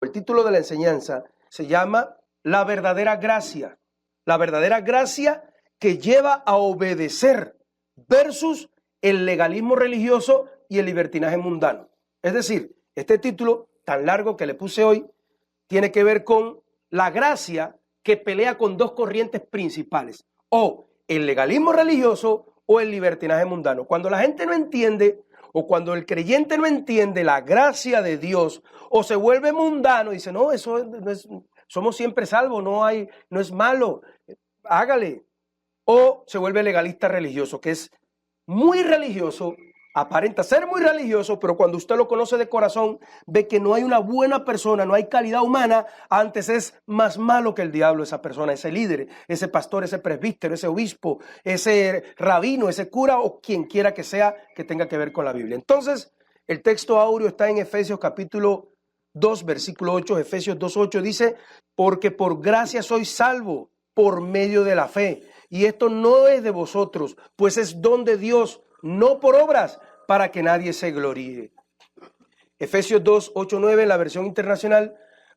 El título de la enseñanza se llama La verdadera gracia. La verdadera gracia que lleva a obedecer versus el legalismo religioso y el libertinaje mundano. Es decir, este título tan largo que le puse hoy tiene que ver con la gracia que pelea con dos corrientes principales, o el legalismo religioso o el libertinaje mundano. Cuando la gente no entiende, o cuando el creyente no entiende la gracia de Dios, o se vuelve mundano y dice, no, eso no es, somos siempre salvos, no es malo, hágale. O se vuelve legalista religioso, que es muy religioso, aparenta ser muy religioso, pero cuando usted lo conoce de corazón, ve que no hay una buena persona, no hay calidad humana, antes es más malo que el diablo esa persona, ese líder, ese pastor, ese presbítero, ese obispo, ese rabino, ese cura o quien quiera que sea que tenga que ver con la Biblia. Entonces, el texto áureo está en Efesios capítulo 2, versículo 8, Efesios 2:8 dice, porque por gracia sois salvo por medio de la fe, y esto no es de vosotros, pues es don de Dios, no por obras, para que nadie se gloríe. Efesios 2, 8, 9, en la versión internacional,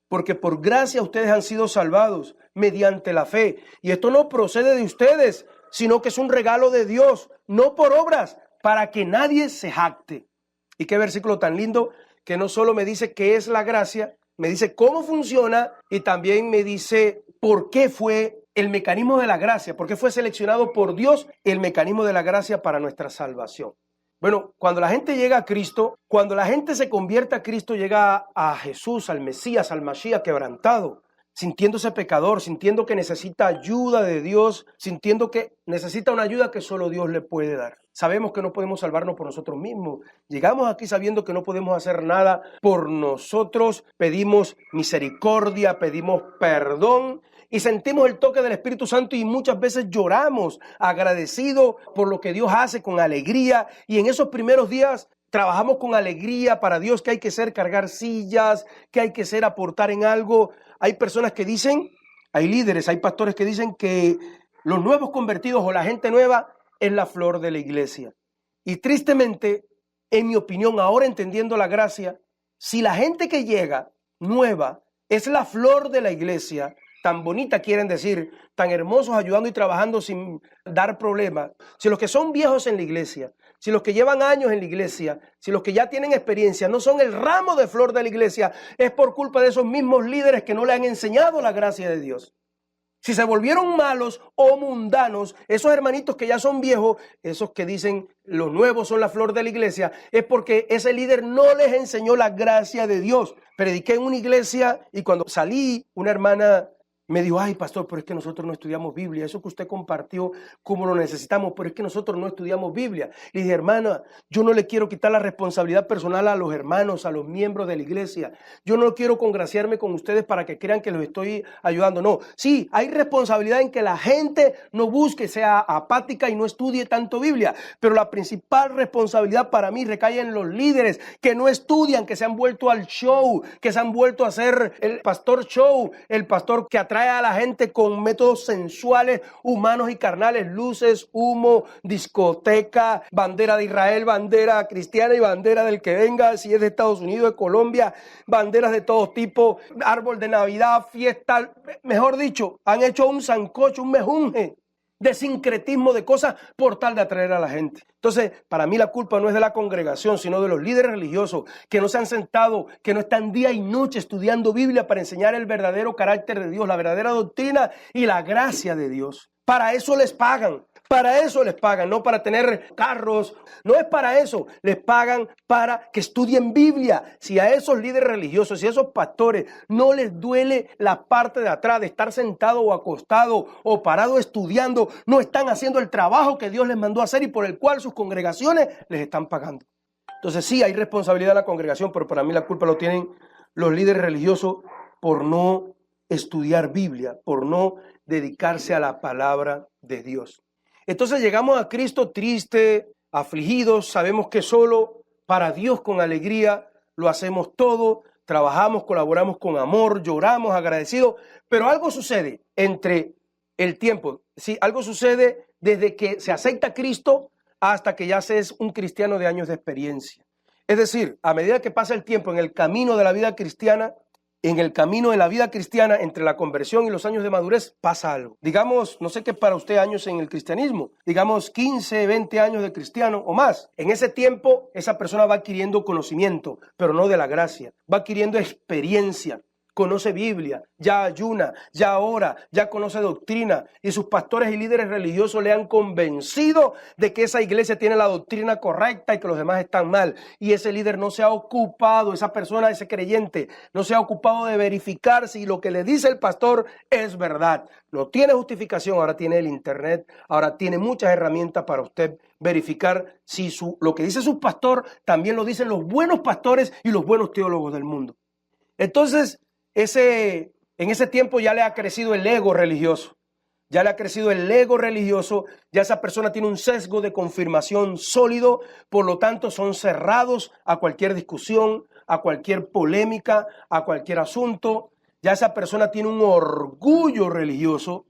porque por gracia ustedes han sido salvados mediante la fe, y esto no procede de ustedes, sino que es un regalo de Dios, no por obras, para que nadie se jacte. Y qué versículo tan lindo, que no solo me dice qué es la gracia, me dice cómo funciona y también me dice por qué fue el mecanismo de la gracia, por qué fue seleccionado por Dios el mecanismo de la gracia para nuestra salvación. Bueno, cuando la gente llega a Cristo, cuando la gente se convierte a Cristo, llega a Jesús, al Mesías, al Mashiach quebrantado, sintiéndose pecador, sintiendo que necesita ayuda de Dios, sintiendo que necesita una ayuda que solo Dios le puede dar. Sabemos que no podemos salvarnos por nosotros mismos. Llegamos aquí sabiendo que no podemos hacer nada por nosotros. Pedimos misericordia, pedimos perdón y sentimos el toque del Espíritu Santo y muchas veces lloramos agradecidos por lo que Dios hace con alegría. Y en esos primeros días trabajamos con alegría para Dios, que hay que ser cargar sillas, que hay que ser aportar en algo. Hay personas que dicen, hay líderes, hay pastores que dicen que los nuevos convertidos o la gente nueva es la flor de la iglesia. Y tristemente, en mi opinión, ahora entendiendo la gracia, si la gente que llega nueva es la flor de la iglesia, tan bonita quieren decir, tan hermosos ayudando y trabajando sin dar problemas, si los que son viejos en la iglesia, si los que llevan años en la iglesia, si los que ya tienen experiencia no son el ramo de flor de la iglesia, es por culpa de esos mismos líderes que no le han enseñado la gracia de Dios. Si se volvieron malos o mundanos, esos hermanitos que ya son viejos, esos que dicen los nuevos son la flor de la iglesia, es porque ese líder no les enseñó la gracia de Dios. Prediqué en una iglesia y cuando salí, una hermana me dijo, ay pastor, pero es que nosotros no estudiamos Biblia, eso que usted compartió como lo necesitamos, pero es que nosotros no estudiamos Biblia. Le dije, hermana, yo no le quiero quitar la responsabilidad personal a los hermanos, a los miembros de la iglesia. Yo no quiero congraciarme con ustedes para que crean que los estoy ayudando. No, sí, hay responsabilidad en que la gente no busque, sea apática y no estudie tanto Biblia, pero la principal responsabilidad para mí recae en los líderes que no estudian, que se han vuelto al show, que se han vuelto a hacer el pastor show, el pastor que atrae a la gente con métodos sensuales, humanos y carnales, luces, humo, discoteca, bandera de Israel, bandera cristiana y bandera del que venga, si es de Estados Unidos, de Colombia, banderas de todo tipo, árbol de Navidad, fiesta, mejor dicho, han hecho un sancocho, un mejunje de sincretismo de cosas por tal de atraer a la gente. Entonces, para mí la culpa no es de la congregación, sino de los líderes religiosos que no se han sentado, que no están día y noche estudiando Biblia para enseñar el verdadero carácter de Dios, la verdadera doctrina y la gracia de Dios. Para eso les pagan. Para eso les pagan, no para tener carros, no es para eso, les pagan para que estudien Biblia. Si a esos líderes religiosos, si a esos pastores no les duele la parte de atrás de estar sentado o acostado o parado estudiando, no están haciendo el trabajo que Dios les mandó a hacer y por el cual sus congregaciones les están pagando. Entonces sí, hay responsabilidad de la congregación, pero para mí la culpa lo tienen los líderes religiosos por no estudiar Biblia, por no dedicarse a la palabra de Dios. Entonces llegamos a Cristo triste, afligidos, sabemos que solo para Dios con alegría lo hacemos todo, trabajamos, colaboramos con amor, lloramos, agradecidos, pero algo sucede entre el tiempo, sí, algo sucede desde que se acepta a Cristo hasta que ya se es un cristiano de años de experiencia. Es decir, a medida que pasa el tiempo en el camino de la vida cristiana, en el camino de la vida cristiana, entre la conversión y los años de madurez, pasa algo. Digamos, no sé qué para usted años en el cristianismo, digamos 15, 20 años de cristiano o más. En ese tiempo, esa persona va adquiriendo conocimiento, pero no de la gracia. Va adquiriendo experiencia. Conoce Biblia, ya ayuna, ya ora, ya conoce doctrina y sus pastores y líderes religiosos le han convencido de que esa iglesia tiene la doctrina correcta y que los demás están mal. Y ese líder no se ha ocupado, esa persona, ese creyente, no se ha ocupado de verificar si lo que le dice el pastor es verdad. No tiene justificación, ahora tiene el internet, ahora tiene muchas herramientas para usted verificar si lo que dice su pastor también lo dicen los buenos pastores y los buenos teólogos del mundo. Entonces, en ese tiempo ya le ha crecido el ego religioso. Ya le ha crecido el ego religioso, ya esa persona tiene un sesgo de confirmación sólido, por lo tanto son cerrados a cualquier discusión, a cualquier polémica, a cualquier asunto. Ya esa persona tiene un orgullo religioso,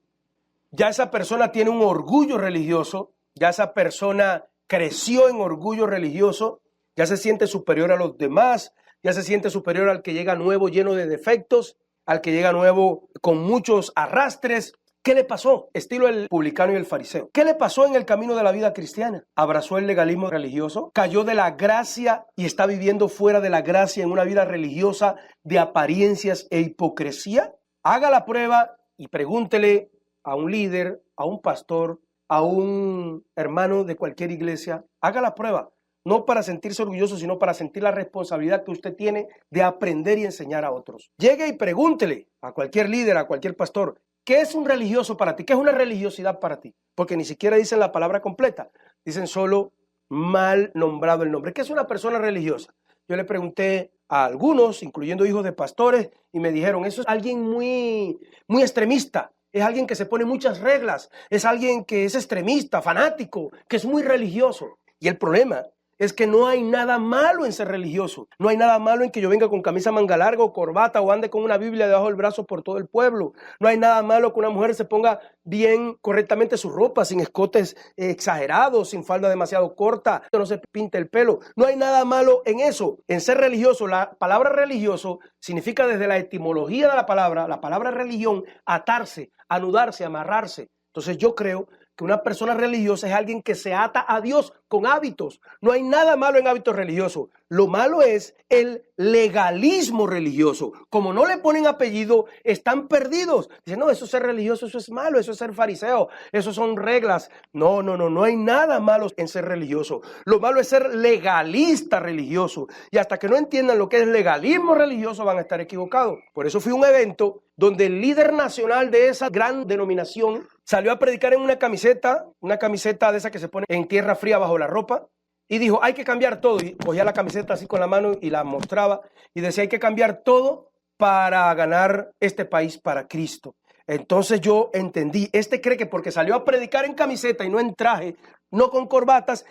ya esa persona tiene un orgullo religioso, ya esa persona creció en orgullo religioso, ya se siente superior a los demás, ya se siente superior al que llega nuevo lleno de defectos, al que llega nuevo con muchos arrastres. ¿Qué le pasó? Estilo el publicano y el fariseo. ¿Qué le pasó en el camino de la vida cristiana? ¿Abrazó el legalismo religioso? ¿Cayó de la gracia y está viviendo fuera de la gracia en una vida religiosa de apariencias e hipocresía? Haga la prueba y pregúntele a un líder, a un pastor, a un hermano de cualquier iglesia. Haga la prueba. No para sentirse orgulloso, sino para sentir la responsabilidad que usted tiene de aprender y enseñar a otros. Llegue y pregúntele a cualquier líder, a cualquier pastor, ¿qué es un religioso para ti? ¿Qué es una religiosidad para ti? Porque ni siquiera dicen la palabra completa, dicen solo mal nombrado el nombre. ¿Qué es una persona religiosa? Yo le pregunté a algunos, incluyendo hijos de pastores, y me dijeron, eso es alguien muy extremista. Es alguien que se pone muchas reglas, es alguien que es extremista, fanático, que es muy religioso. Y el problema es que no hay nada malo en ser religioso. No hay nada malo en que yo venga con camisa manga larga o corbata o ande con una Biblia debajo del brazo por todo el pueblo. No hay nada malo que una mujer se ponga bien correctamente su ropa, sin escotes exagerados, sin falda demasiado corta, que no se pinte el pelo. No hay nada malo en eso. En ser religioso, la palabra religioso significa desde la etimología de la palabra religión, atarse, anudarse, amarrarse. Entonces yo creo que una persona religiosa es alguien que se ata a Dios con hábitos. No hay nada malo en hábitos religiosos. Lo malo es el legalismo religioso. Como no le ponen apellido, están perdidos. Dicen, no, eso es ser religioso, eso es malo, eso es ser fariseo, eso son reglas. No hay nada malo en ser religioso. Lo malo es ser legalista religioso. Y hasta que no entiendan lo que es legalismo religioso, van a estar equivocados. Por eso fui a un evento donde el líder nacional de esa gran denominación salió a predicar en una camiseta de esa que se pone en tierra fría bajo la ropa, y dijo, hay que cambiar todo, y cogía la camiseta así con la mano y la mostraba, y decía, hay que cambiar todo para ganar este país para Cristo. Entonces yo entendí, cree que porque salió a predicar en camiseta y no en traje, no con corbatas,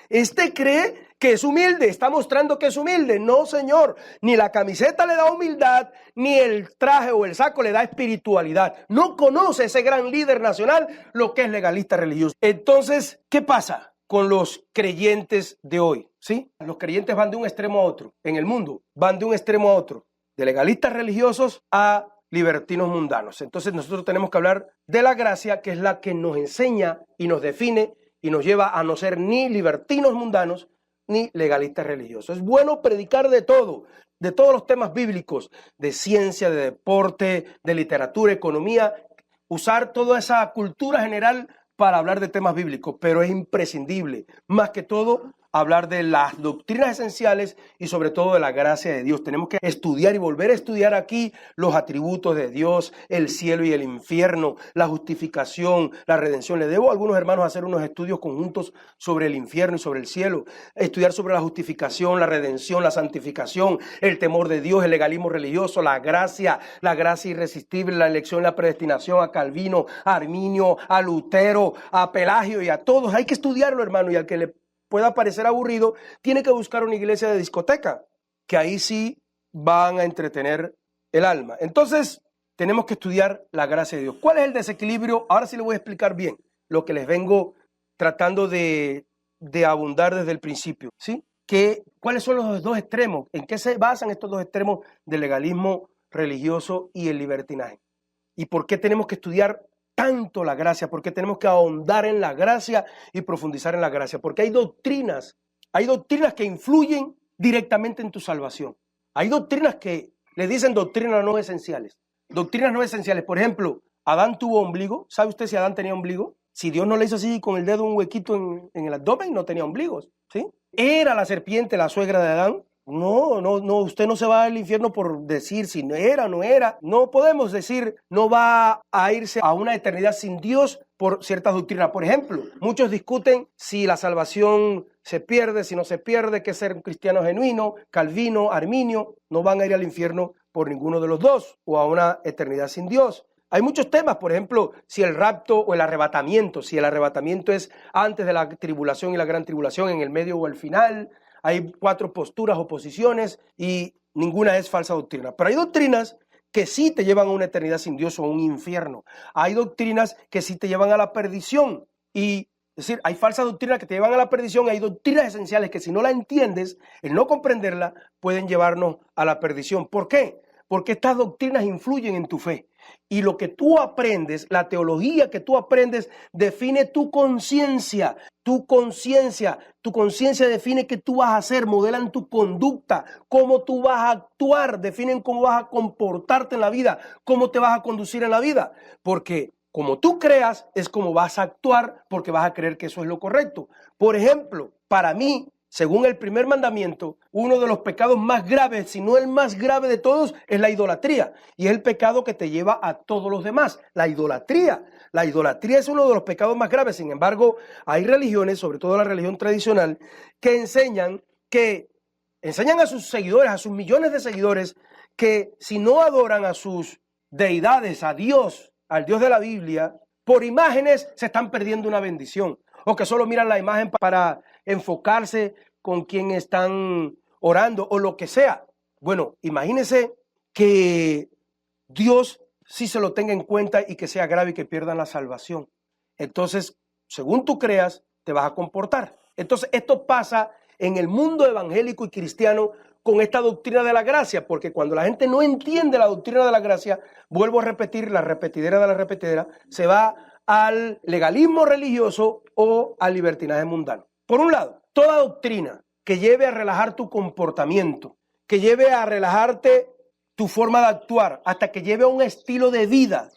cree que es humilde, está mostrando que es humilde. No, señor, ni la camiseta le da humildad, ni el traje o el saco le da espiritualidad. No conoce ese gran líder nacional lo que es legalista religioso. Entonces, ¿qué pasa con los creyentes de hoy? ¿Sí? Los creyentes van de un extremo a otro. En el mundo van de un extremo a otro, de legalistas religiosos a libertinos mundanos. Entonces nosotros tenemos que hablar de la gracia, que es la que nos enseña y nos define y nos lleva a no ser ni libertinos mundanos ni legalistas religiosos. Es bueno predicar de todo, de todos los temas bíblicos, de ciencia, de deporte, de literatura, economía, usar toda esa cultura general para hablar de temas bíblicos, pero es imprescindible, más que todo, hablar de las doctrinas esenciales y sobre todo de la gracia de Dios. Tenemos que estudiar y volver a estudiar aquí los atributos de Dios, el cielo y el infierno, la justificación, la redención. Le debo a algunos hermanos hacer unos estudios conjuntos sobre el infierno y sobre el cielo, estudiar sobre la justificación, la redención, la santificación, el temor de Dios, el legalismo religioso, la gracia irresistible, la elección, la predestinación, a Calvino, a Arminio, a Lutero, a Pelagio y a todos. Hay que estudiarlo, hermano, y al que le pueda parecer aburrido, tiene que buscar una iglesia de discoteca, que ahí sí van a entretener el alma. Entonces, tenemos que estudiar la gracia de Dios. ¿Cuál es el desequilibrio? Ahora sí le voy a explicar bien lo que les vengo tratando de abundar desde el principio, ¿sí? ¿Cuáles son los dos extremos? ¿En qué se basan estos dos extremos del legalismo religioso y el libertinaje. ¿Y por qué tenemos que estudiar tanto la gracia? ¿Por qué tenemos que ahondar en la gracia y profundizar en la gracia? Porque hay doctrinas que influyen directamente en tu salvación. Hay doctrinas que le dicen doctrinas no esenciales. Doctrinas no esenciales. Por ejemplo, Adán tuvo ombligo. ¿Sabe usted si Adán tenía ombligo? Si Dios no le hizo así con el dedo un huequito en el abdomen, no tenía ombligos, ¿sí? ¿Era la serpiente la suegra de Adán? No, usted no se va al infierno por decir si no era o no era. No podemos decir, no va a irse a una eternidad sin Dios por ciertas doctrinas. Por ejemplo, muchos discuten si la salvación se pierde, si no se pierde, que ser un cristiano genuino, Calvino, Arminio, no van a ir al infierno por ninguno de los dos o a una eternidad sin Dios. Hay muchos temas, por ejemplo, si el rapto o el arrebatamiento, si el arrebatamiento es antes de la tribulación y la gran tribulación, en el medio o al final. Hay 4 posturas o posiciones y ninguna es falsa doctrina. Pero hay doctrinas que sí te llevan a una eternidad sin Dios o a un infierno. Hay doctrinas que sí te llevan a la perdición. Y es decir, hay falsas doctrinas que te llevan a la perdición. Hay doctrinas esenciales que si no la entiendes, el no comprenderla, pueden llevarnos a la perdición. ¿Por qué? Porque estas doctrinas influyen en tu fe. Y lo que tú aprendes, la teología que tú aprendes, define tu conciencia. Tu conciencia define qué tú vas a hacer, modelan tu conducta, cómo tú vas a actuar, definen cómo vas a comportarte en la vida, cómo te vas a conducir en la vida. Porque como tú creas, es como vas a actuar, porque vas a creer que eso es lo correcto. Por ejemplo, para mí, según el primer mandamiento, uno de los pecados más graves, si no el más grave de todos, es la idolatría. Y es el pecado que te lleva a todos los demás, la idolatría. La idolatría es uno de los pecados más graves. Sin embargo, hay religiones, sobre todo la religión tradicional, que enseñan a sus seguidores, a sus millones de seguidores, que si no adoran a sus deidades, a Dios, al Dios de la Biblia, por imágenes se están perdiendo una bendición. O que solo miran la imagen para enfocarse con quien están orando o lo que sea. Bueno, imagínense que Dios sí se lo tenga en cuenta y que sea grave y que pierdan la salvación. Entonces, según tú creas, te vas a comportar. Entonces, esto pasa en el mundo evangélico y cristiano con esta doctrina de la gracia, porque cuando la gente no entiende la doctrina de la gracia, vuelvo a repetir, la repetidera de la repetidera, se va al legalismo religioso o al libertinaje mundano. Por un lado, toda doctrina que lleve a relajar tu comportamiento, que lleve a relajarte tu forma de actuar, hasta que lleve a un estilo de vida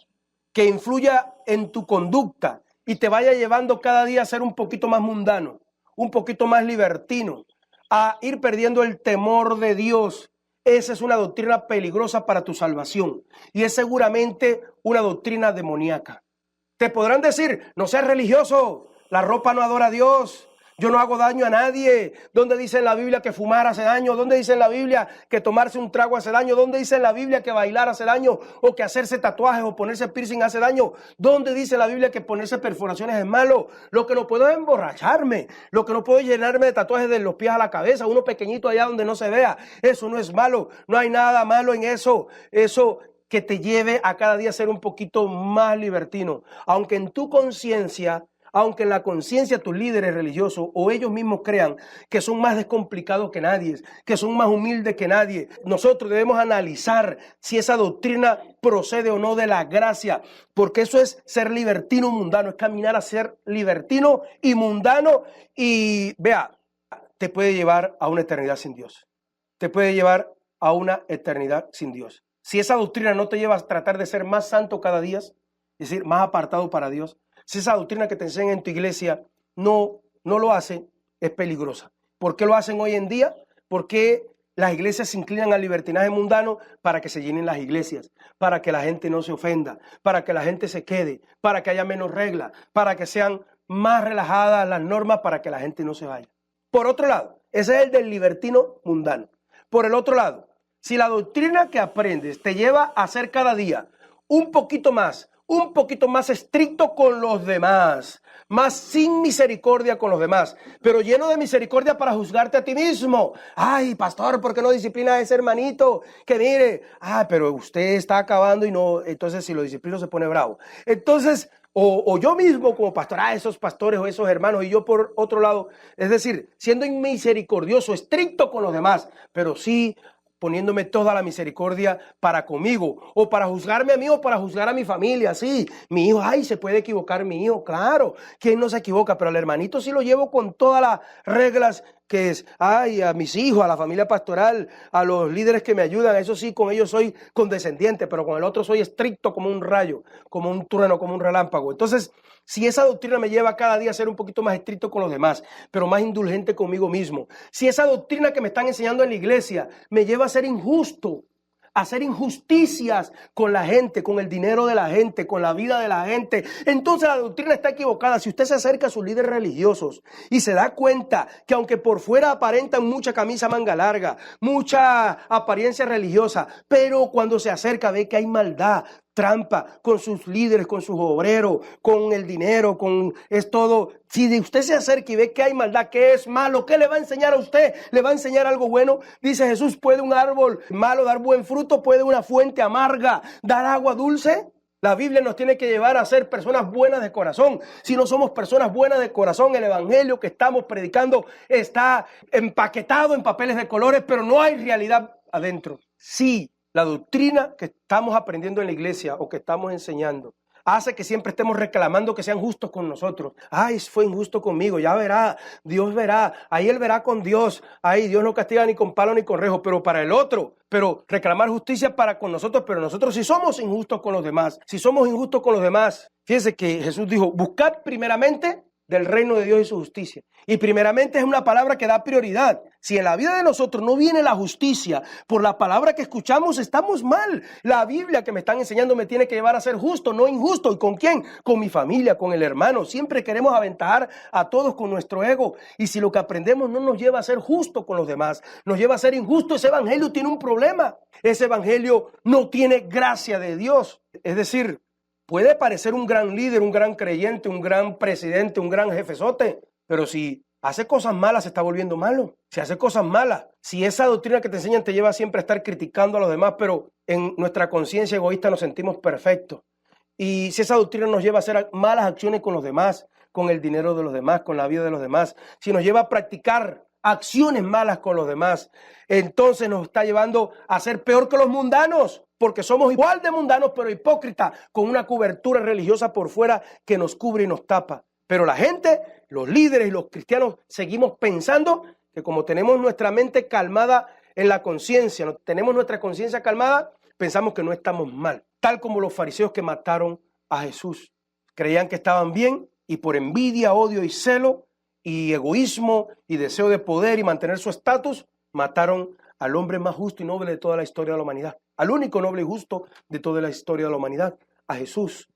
que influya en tu conducta y te vaya llevando cada día a ser un poquito más mundano, un poquito más libertino, a ir perdiendo el temor de Dios. Esa es una doctrina peligrosa para tu salvación y es seguramente una doctrina demoníaca. Te podrán decir, no seas religioso, la ropa no adora a Dios, yo no hago daño a nadie. ¿Dónde dice en la Biblia que fumar hace daño? ¿Dónde dice en la Biblia que tomarse un trago hace daño? ¿Dónde dice en la Biblia que bailar hace daño? ¿O que hacerse tatuajes o ponerse piercing hace daño? ¿Dónde dice en la Biblia que ponerse perforaciones es malo? Lo que no puedo es emborracharme. Lo que no puedo es llenarme de tatuajes de los pies a la cabeza, uno pequeñito allá donde no se vea. Eso no es malo. No hay nada malo en eso. Eso que te lleve a cada día a ser un poquito más libertino. Aunque en tu conciencia, aunque en la conciencia tus líderes religiosos o ellos mismos crean que son más descomplicados que nadie, que son más humildes que nadie, nosotros debemos analizar si esa doctrina procede o no de la gracia, porque eso es ser libertino mundano, es caminar a ser libertino y mundano y vea, te puede llevar a una eternidad sin Dios, te puede llevar a una eternidad sin Dios. Si esa doctrina no te lleva a tratar de ser más santo cada día, es decir, más apartado para Dios, si esa doctrina que te enseñan en tu iglesia no lo hace, es peligrosa. ¿Por qué lo hacen hoy en día? Porque las iglesias se inclinan al libertinaje mundano para que se llenen las iglesias, para que la gente no se ofenda, para que la gente se quede, para que haya menos reglas, para que sean más relajadas las normas, para que la gente no se vaya. Por otro lado, ese es el del libertino mundano. Por el otro lado, si la doctrina que aprendes te lleva a ser cada día un poquito más estricto con los demás, más sin misericordia con los demás, pero lleno de misericordia para juzgarte a ti mismo. Ay, pastor, ¿por qué no disciplina a ese hermanito? Que mire, pero usted está acabando y no, entonces si lo disciplino se pone bravo. Entonces, o yo mismo como pastor, esos pastores o esos hermanos, y yo por otro lado, es decir, siendo inmisericordioso, estricto con los demás, pero sí poniéndome toda la misericordia para conmigo, o para juzgarme a mí, o para juzgar a mi familia. Sí, mi hijo, ay, se puede equivocar mi hijo, claro, ¿quién no se equivoca? Pero al hermanito sí lo llevo con todas las reglas que es, ay, a mis hijos, a la familia pastoral, a los líderes que me ayudan, eso sí, con ellos soy condescendiente, pero con el otro soy estricto como un rayo, como un trueno, como un relámpago. Entonces, si esa doctrina me lleva cada día a ser un poquito más estricto con los demás, pero más indulgente conmigo mismo, si esa doctrina que me están enseñando en la iglesia me lleva a ser injusto, a hacer injusticias con la gente, con el dinero de la gente, con la vida de la gente, entonces la doctrina está equivocada. Si usted se acerca a sus líderes religiosos y se da cuenta que aunque por fuera aparentan mucha camisa manga larga, mucha apariencia religiosa, pero cuando se acerca ve que hay maldad, trampa con sus líderes, con sus obreros, con el dinero, es todo. Si usted se acerca y ve que hay maldad, que es malo, ¿qué le va a enseñar a usted? ¿Le va a enseñar algo bueno? Dice Jesús, ¿puede un árbol malo dar buen fruto? ¿Puede una fuente amarga dar agua dulce? La Biblia nos tiene que llevar a ser personas buenas de corazón. Si no somos personas buenas de corazón, el evangelio que estamos predicando está empaquetado en papeles de colores, pero no hay realidad adentro. Sí, la doctrina que estamos aprendiendo en la iglesia o que estamos enseñando hace que siempre estemos reclamando que sean justos con nosotros. Ay, fue injusto conmigo, ya verá, Dios verá, ahí él verá con Dios. Ay, Dios no castiga ni con palo ni con rejo, pero para el otro. Pero reclamar justicia para con nosotros, pero nosotros si somos injustos con los demás, si somos injustos con los demás. Fíjense que Jesús dijo, buscad primeramente del reino de Dios y su justicia. Y primeramente es una palabra que da prioridad. Si en la vida de nosotros no viene la justicia por la palabra que escuchamos, estamos mal. La Biblia que me están enseñando me tiene que llevar a ser justo, no injusto. ¿Y con quién? Con mi familia, con el hermano. Siempre queremos aventajar a todos con nuestro ego. Y si lo que aprendemos no nos lleva a ser justo con los demás, nos lleva a ser injusto, ese evangelio tiene un problema. Ese evangelio no tiene gracia de Dios. Es decir, puede parecer un gran líder, un gran creyente, un gran presidente, un gran jefezote, pero si hace cosas malas se está volviendo malo. Si hace cosas malas, si esa doctrina que te enseñan te lleva siempre a estar criticando a los demás, pero en nuestra conciencia egoísta nos sentimos perfectos. Y si esa doctrina nos lleva a hacer malas acciones con los demás, con el dinero de los demás, con la vida de los demás, si nos lleva a practicar acciones malas con los demás, entonces nos está llevando a ser peor que los mundanos, porque somos igual de mundanos, pero hipócritas, con una cobertura religiosa por fuera que nos cubre y nos tapa. Pero la gente, los líderes y los cristianos, seguimos pensando que como tenemos nuestra mente calmada en la conciencia, tenemos nuestra conciencia calmada, pensamos que no estamos mal. Tal como los fariseos que mataron a Jesús. Creían que estaban bien y por envidia, odio y celo y egoísmo y deseo de poder y mantener su estatus, mataron al hombre más justo y noble de toda la historia de la humanidad. Al único noble y justo de toda la historia de la humanidad, a Jesús,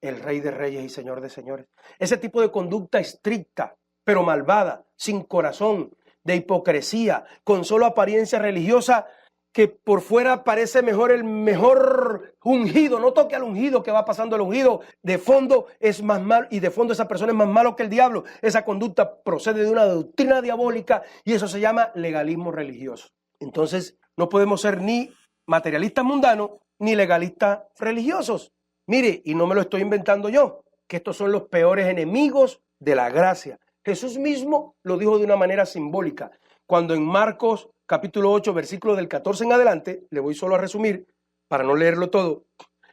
el Rey de Reyes y Señor de Señores. Ese tipo de conducta estricta, pero malvada, sin corazón, de hipocresía, con solo apariencia religiosa, que por fuera parece mejor el mejor ungido, no toque al ungido que va pasando el ungido, de fondo es más malo y de fondo esa persona es más malo que el diablo. Esa conducta procede de una doctrina diabólica y eso se llama legalismo religioso. Entonces no podemos ser ni materialistas mundanos ni legalistas religiosos. Mire, y no me lo estoy inventando yo, que estos son los peores enemigos de la gracia. Jesús mismo lo dijo de una manera simbólica, cuando en Marcos capítulo 8, versículo del 14 en adelante, le voy solo a resumir para no leerlo todo,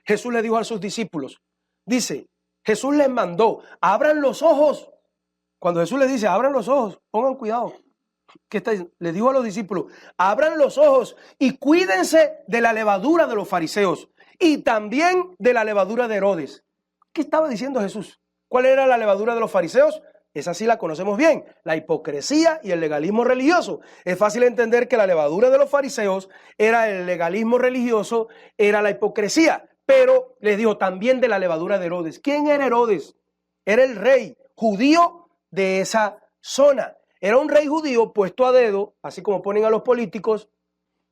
Jesús le dijo a sus discípulos, dice, Jesús les mandó, abran los ojos. Cuando Jesús les dice, abran los ojos, pongan cuidado. ¿Qué está diciendo? Le dijo a los discípulos, abran los ojos y cuídense de la levadura de los fariseos y también de la levadura de Herodes. ¿Qué estaba diciendo Jesús? ¿Cuál era la levadura de los fariseos? Esa sí la conocemos bien, la hipocresía y el legalismo religioso. Es fácil entender que la levadura de los fariseos era el legalismo religioso, era la hipocresía. Pero les digo también de la levadura de Herodes. ¿Quién era Herodes? Era el rey judío de esa zona. Era un rey judío puesto a dedo, así como ponen a los políticos,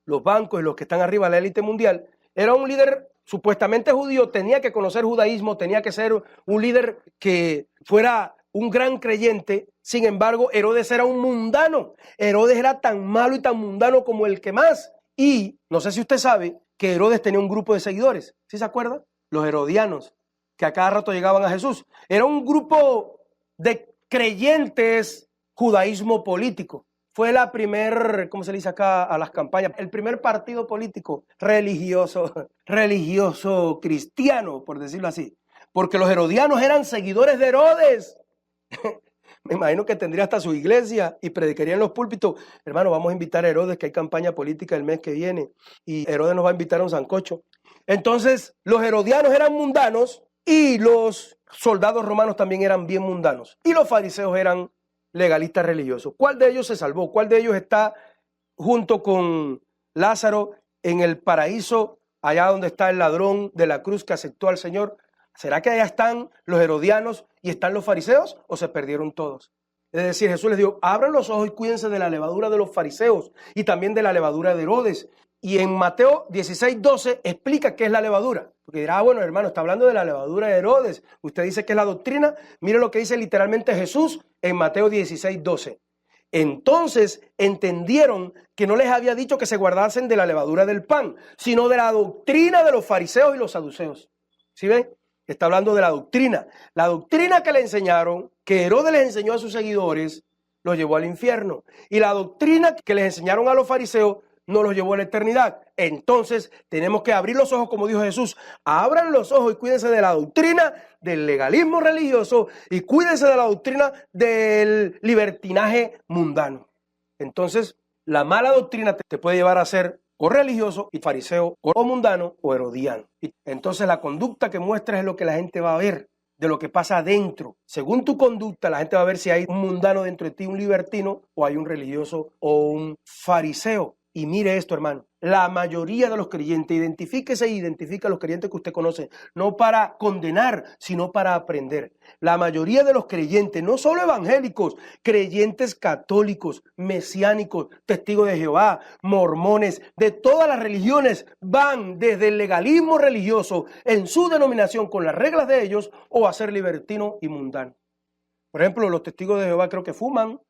los bancos y los que están arriba de la élite mundial. Era un líder supuestamente judío, tenía que conocer judaísmo, tenía que ser un líder que fuera un gran creyente. Sin embargo, Herodes era un mundano. Herodes era tan malo y tan mundano como el que más. Y no sé si usted sabe que Herodes tenía un grupo de seguidores. ¿Sí se acuerda? Los herodianos, que a cada rato llegaban a Jesús. Era un grupo de creyentes judaísmo político. fue la primer, ¿cómo se le dice acá a las campañas? El primer partido político religioso cristiano, por decirlo así. Porque los herodianos eran seguidores de Herodes. Me imagino que tendría hasta su iglesia y predicaría en los púlpitos. Hermano, vamos a invitar a Herodes, que hay campaña política el mes que viene. Y Herodes nos va a invitar a un sancocho. Entonces, los herodianos eran mundanos y los soldados romanos también eran bien mundanos. Y los fariseos eran legalistas religiosos. ¿Cuál de ellos se salvó? ¿Cuál de ellos está junto con Lázaro en el paraíso, allá donde está el ladrón de la cruz que aceptó al Señor? ¿Será que allá están los herodianos y están los fariseos o se perdieron todos? Es decir, Jesús les dijo, abran los ojos y cuídense de la levadura de los fariseos y también de la levadura de Herodes. Y en Mateo 16:12 explica qué es la levadura. Porque dirá, bueno, hermano, está hablando de la levadura de Herodes. Usted dice que es la doctrina. Mire lo que dice literalmente Jesús en Mateo 16:12. Entonces entendieron que no les había dicho que se guardasen de la levadura del pan, sino de la doctrina de los fariseos y los saduceos. ¿Sí ven? Está hablando de la doctrina. La doctrina que le enseñaron, que Herodes les enseñó a sus seguidores, los llevó al infierno. Y la doctrina que les enseñaron a los fariseos no los llevó a la eternidad. Entonces tenemos que abrir los ojos, como dijo Jesús. Abran los ojos y cuídense de la doctrina del legalismo religioso y cuídense de la doctrina del libertinaje mundano. Entonces, la mala doctrina te puede llevar a ser o religioso y fariseo, o mundano o herodiano. Entonces la conducta que muestras es lo que la gente va a ver, de lo que pasa adentro. Según tu conducta, la gente va a ver si hay un mundano dentro de ti, un libertino, o hay un religioso o un fariseo. Y mire esto, hermano, la mayoría de los creyentes, identifíquese e identifica a los creyentes que usted conoce, no para condenar, sino para aprender. La mayoría de los creyentes, no solo evangélicos, creyentes católicos, mesiánicos, testigos de Jehová, mormones, de todas las religiones, van desde el legalismo religioso en su denominación con las reglas de ellos o a ser libertino y mundano. Por ejemplo, los testigos de Jehová creo que fuman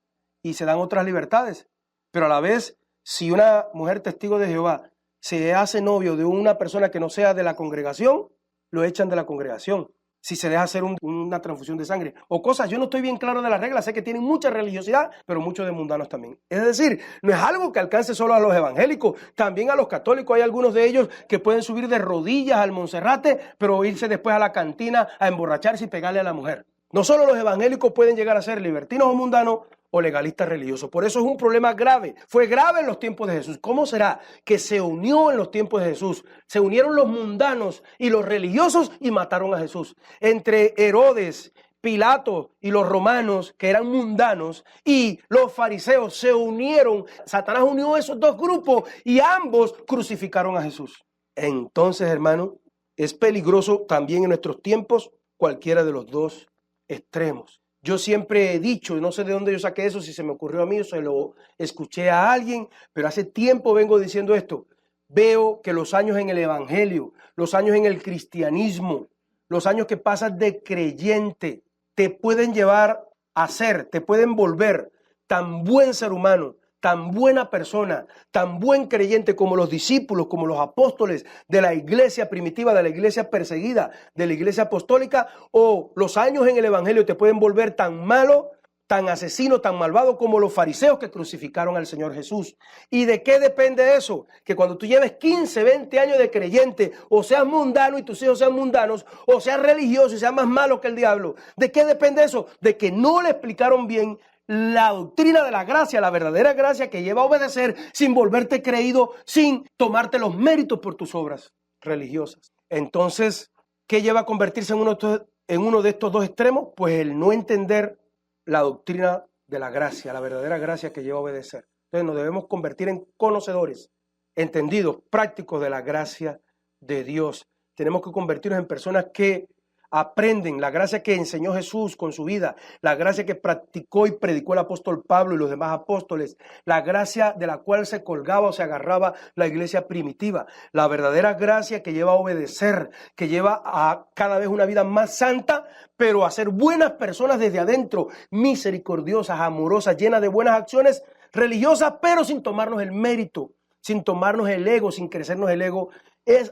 y se dan otras libertades, pero a la vez, si una mujer testigo de Jehová se hace novio de una persona que no sea de la congregación, lo echan de la congregación. Si se deja hacer una transfusión de sangre o cosas, yo no estoy bien claro de las reglas, sé que tienen mucha religiosidad, pero muchos de mundanos también. Es decir, no es algo que alcance solo a los evangélicos, también a los católicos. Hay algunos de ellos que pueden subir de rodillas al Monserrate, pero irse después a la cantina a emborracharse y pegarle a la mujer. No solo los evangélicos pueden llegar a ser libertinos o mundanos o legalistas religiosos. Por eso es un problema grave. Fue grave en los tiempos de Jesús. ¿Cómo será que se unió en los tiempos de Jesús? Se unieron los mundanos y los religiosos y mataron a Jesús. Entre Herodes, Pilato y los romanos, que eran mundanos, y los fariseos se unieron. Satanás unió esos dos grupos y ambos crucificaron a Jesús. Entonces, hermano, es peligroso también en nuestros tiempos cualquiera de los dos extremos. Yo siempre he dicho, no sé de dónde yo saqué eso, si se me ocurrió a mí o se lo escuché a alguien, pero hace tiempo vengo diciendo esto. Veo que los años en el evangelio, los años en el cristianismo, los años que pasas de creyente, te pueden llevar a ser, te pueden volver tan buen ser humano, tan buena persona, tan buen creyente como los discípulos, como los apóstoles de la iglesia primitiva, de la iglesia perseguida, de la iglesia apostólica, o los años en el evangelio te pueden volver tan malo, tan asesino, tan malvado como los fariseos que crucificaron al Señor Jesús. ¿Y de qué depende eso? Que cuando tú lleves 15, 20 años de creyente, o seas mundano y tus hijos sean mundanos, o seas religioso y seas más malo que el diablo. ¿De qué depende eso? De que no le explicaron bien la doctrina de la gracia, la verdadera gracia que lleva a obedecer sin volverte creído, sin tomarte los méritos por tus obras religiosas. Entonces, ¿qué lleva a convertirse en uno de estos dos extremos? Pues el no entender la doctrina de la gracia, la verdadera gracia que lleva a obedecer. Entonces nos debemos convertir en conocedores, entendidos, prácticos de la gracia de Dios. Tenemos que convertirnos en personas que aprenden la gracia que enseñó Jesús con su vida, la gracia que practicó y predicó el apóstol Pablo y los demás apóstoles, la gracia de la cual se colgaba o se agarraba la iglesia primitiva, la verdadera gracia que lleva a obedecer, que lleva a cada vez una vida más santa, pero a ser buenas personas desde adentro, misericordiosas, amorosas, llenas de buenas acciones religiosas, pero sin tomarnos el mérito, sin tomarnos el ego, sin crecernos el ego.